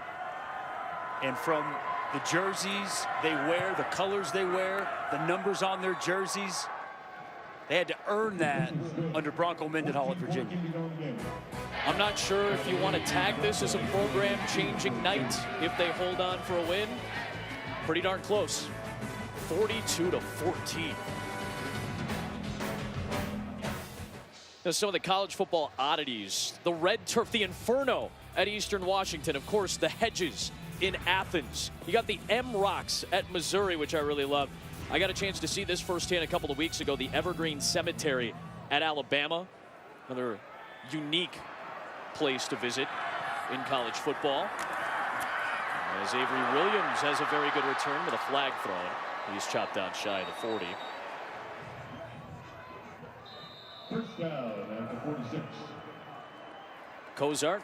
And from the jerseys they wear, the colors they wear, the numbers on their jerseys, they had to earn that under Bronco Mendenhall at Virginia. I'm not sure if you want to tag this as a program-changing night if they hold on for a win. Pretty darn close. 42-14. Now, some of the college football oddities. The red turf, the Inferno at Eastern Washington. Of course, the hedges in Athens. You got the M-Rocks at Missouri, which I really love. I got a chance to see this firsthand a couple of weeks ago, the Evergreen Cemetery at Alabama. Another unique place to visit in college football. As Avery Williams has a very good return with a flag thrown. He's chopped down shy of the 40. First down at the 46. Cozart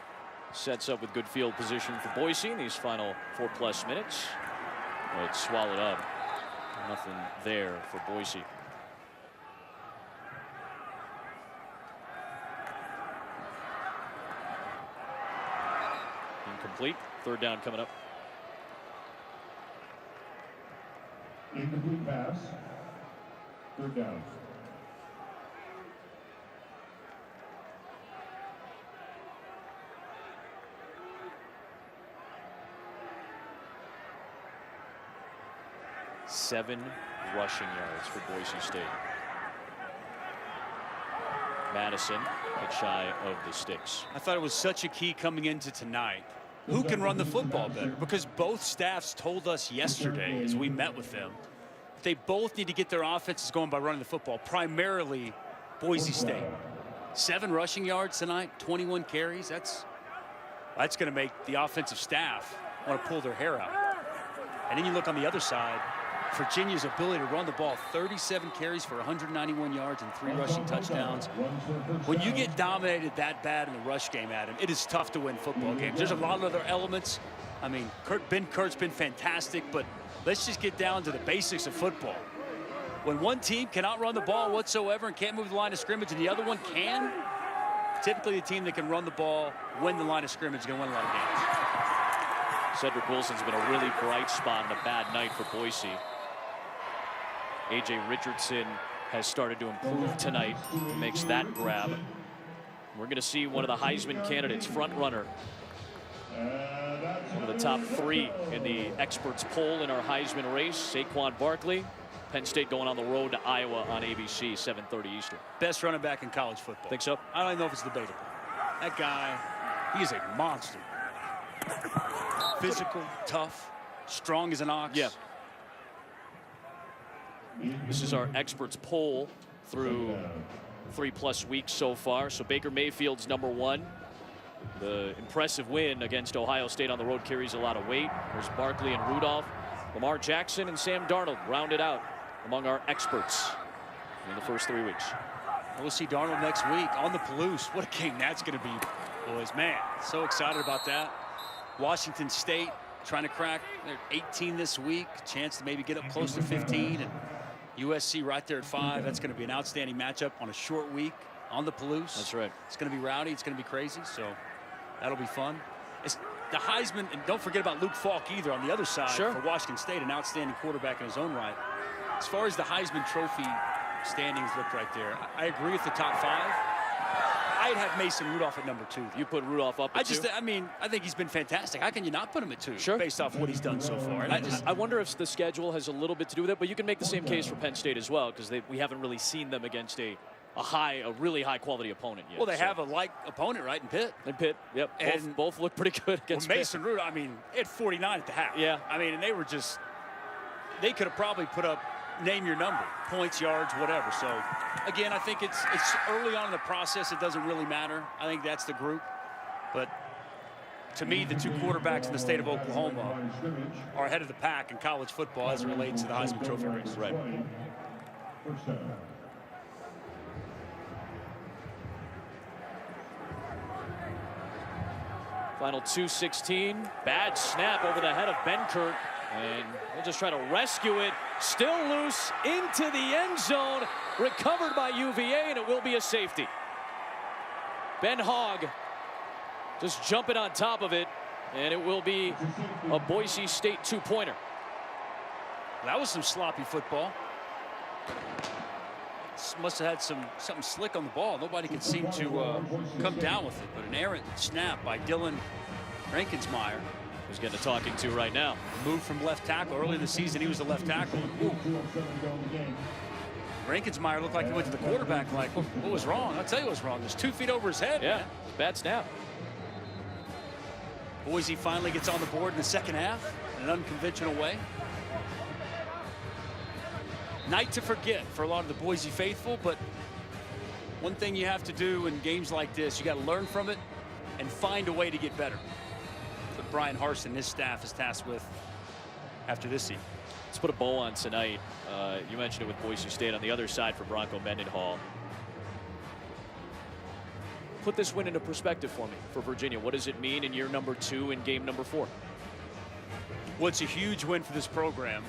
sets up with good field position for Boise in these final 4+ minutes. It's swallowed up. Nothing there for Boise. Incomplete. 3rd down coming up. Incomplete pass. 3rd down. Seven rushing yards for Boise State. Madison a shy of the sticks. I thought it was such a key coming into tonight. Who can run the football better? Because both staffs told us yesterday as we met with them they both need to get their offenses going by running the football, primarily Boise State. 7 rushing yards tonight, 21 carries. That's going to make the offensive staff want to pull their hair out. And then you look on the other side, Virginia's ability to run the ball, 37 carries for 191 yards and 3 rushing touchdowns. When you get dominated that bad in the rush game, Adam, it is tough to win football games. There's a lot of other elements. I mean, Ben Kurt's been fantastic, but let's just get down to the basics of football. When one team cannot run the ball whatsoever and can't move the line of scrimmage and the other one can, typically the team that can run the ball, win the line of scrimmage, is going to win a lot of games. Cedric Wilson's been a really bright spot in a bad night for Boise. A.J. Richardson has started to improve tonight. Makes that grab. We're going to see one of the Heisman candidates, front runner. One of the top 3 in the experts poll in our Heisman race, Saquon Barkley. Penn State going on the road to Iowa on ABC, 7:30 Eastern. Best running back in college football. Think so? I don't know if it's debatable. That guy, he is a monster. Physical, tough, strong as an ox. Yeah. This is our experts poll through 3+ weeks so far. So Baker Mayfield's #1. The impressive win against Ohio State on the road carries a lot of weight. There's Barkley and Rudolph. Lamar Jackson and Sam Darnold rounded out among our experts in the first 3 weeks. We'll see Darnold next week on the Palouse. What a game that's going to be, boys. Man, so excited about that. Washington State trying to crack. They're 18 this week. Chance to maybe get up close to 15. And USC right there at 5. That's going to be an outstanding matchup on a short week on the Palouse. That's right. It's going to be rowdy. It's going to be crazy. So that'll be fun. It's the Heisman, and don't forget about Luke Falk either on the other side for Washington State, an outstanding quarterback in his own right. As far as the Heisman Trophy standings look right there, I agree with the top 5. I'd have Mason Rudolph at #2. You put Rudolph up at 2? I think he's been fantastic. How can you not put him at 2? Sure. Based off what he's done so far. And I wonder if the schedule has a little bit to do with it, but you can make the same case for Penn State as well, because we haven't really seen them against a really high quality opponent yet. Well, they have a like opponent, right, in Pitt. In Pitt, yep. And both look pretty good against Mason Rudolph, I mean, at 49 at the half. Yeah. I mean, and they could have probably put up, name your number, points, yards, whatever. So, again, I think it's early on in the process. It doesn't really matter. I think that's the group. But to me, the 2 quarterbacks in the state of Oklahoma are ahead of the pack in college football as it relates to the Heisman Trophy race. Right. Final 2:16. Bad snap over the head of Ben Kurt. And they'll just try to rescue it. Still loose into the end zone. Recovered by UVA, and it will be a safety. Ben Hogg just jumping on top of it, and it will be a Boise State 2-pointer. That was some sloppy football. Must have had something slick on the ball. Nobody could seem to come down with it. But an errant snap by Dylan Rankensmeyer. Who's getting a talking to right now. Moved from left tackle. Early in the season, he was the left tackle. Rankensmeyer looked like he went to the quarterback like, what was wrong? I'll tell you what was wrong. Just 2 feet over his head. Yeah, man. bad snap. Boise finally gets on the board in the second half in an unconventional way. Night to forget for a lot of the Boise faithful, but one thing you have to do in games like this, you got to learn from it and find a way to get better. That Brian Harsin and his staff is tasked with after this season. Let's put a bow on tonight. You mentioned it with Boise State on the other side for Bronco Mendenhall. Put this win into perspective for me for Virginia. What does it mean in year #2 in game #4? Well, it's a huge win for this program.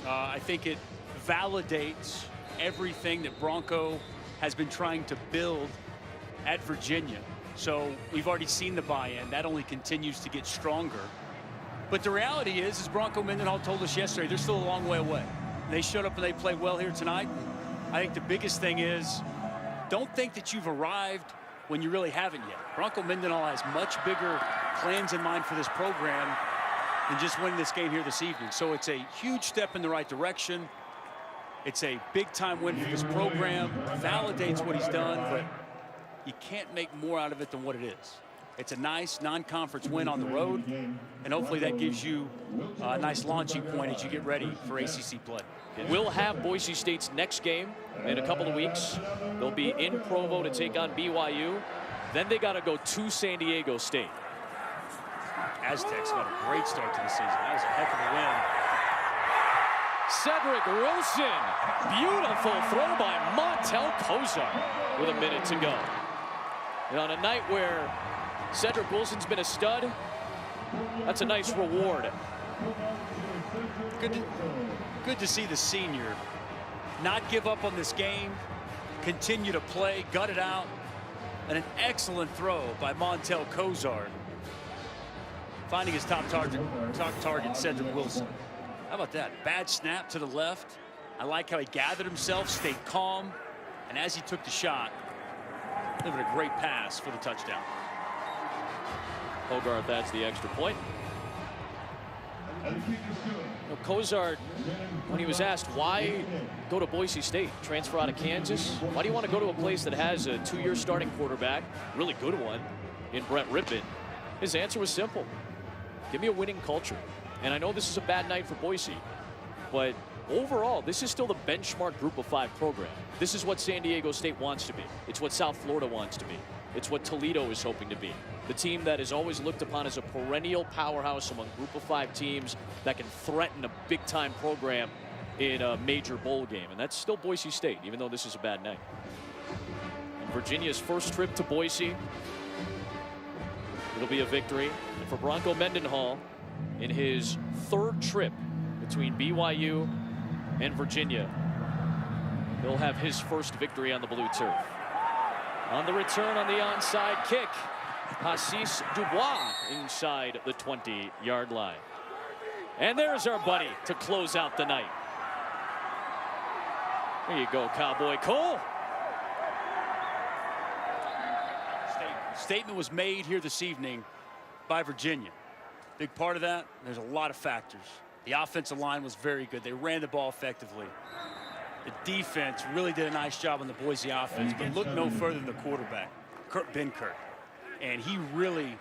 I think it validates everything that Bronco has been trying to build at Virginia. So we've already seen the buy-in. That only continues to get stronger. But the reality is, as Bronco Mendenhall told us yesterday, they're still a long way away. They showed up and they played well here tonight. I think the biggest thing is, don't think that you've arrived when you really haven't yet. Bronco Mendenhall has much bigger plans in mind for this program than just winning this game here this evening. So it's a huge step in the right direction. It's a big-time win for this program. Validates what he's done, but you can't make more out of it than what it is. It's a nice non-conference win on the road, and hopefully that gives you a nice launching point as you get ready for ACC play. We'll have Boise State's next game in a couple of weeks. They'll be in Provo to take on BYU. Then they got to go to San Diego State. Aztecs got a great start to the season. That was a heck of a win. Cedric Wilson. Beautiful throw by Montel Kozar with a minute to go. And on a night where Cedric Wilson's been a stud, that's a nice reward. Good to see the senior not give up on this game, continue to play, gut it out, and an excellent throw by Montel Kozar, finding his top target, Cedric Wilson. How about that? Bad snap to the left. I like how he gathered himself, stayed calm, and as he took the shot, delivered a great pass for the touchdown. Hogarth adds the extra point. Kozar, when he was asked why go to Boise State, transfer out of Kansas, why do you want to go to a place that has a 2-year starting quarterback, really good one, in Brett Rypien? His answer was simple. Give me a winning culture. And I know this is a bad night for Boise, but overall, this is still the benchmark Group of 5 program. This is what San Diego State wants to be. It's what South Florida wants to be. It's what Toledo is hoping to be. The team that is always looked upon as a perennial powerhouse among Group of 5 teams that can threaten a big-time program in a major bowl game. And that's still Boise State, even though this is a bad night. And Virginia's first trip to Boise, it'll be a victory. And for Bronco Mendenhall, in his 3rd trip between BYU and Virginia, he'll have his first victory on the blue turf. On the return on the onside kick, Hassis Dubois inside the 20-yard line. And there's our buddy to close out the night. There you go, Cowboy Cole. Statement was made here this evening by Virginia. Big part of that, there's a lot of factors. The offensive line was very good. They ran the ball effectively. The defense really did a nice job on the Boise offense, but look no further than the quarterback, Ben Kirk. And he really,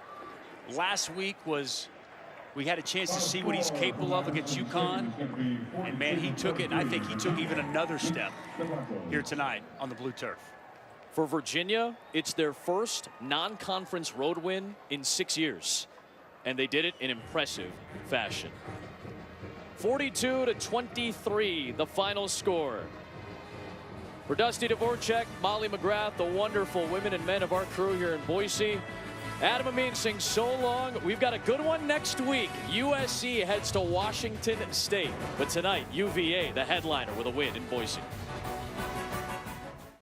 last week we had a chance to see what he's capable of against UConn. And man, he took it, and I think he took even another step here tonight on the blue turf. For Virginia, it's their first non-conference road win in 6 years. And they did it in impressive fashion. 42-23, the final score. For Dusty Dvorak, Molly McGrath, the wonderful women and men of our crew here in Boise, Adam Amin sings so long. We've got a good one next week. USC heads to Washington State. But tonight, UVA, the headliner, with a win in Boise.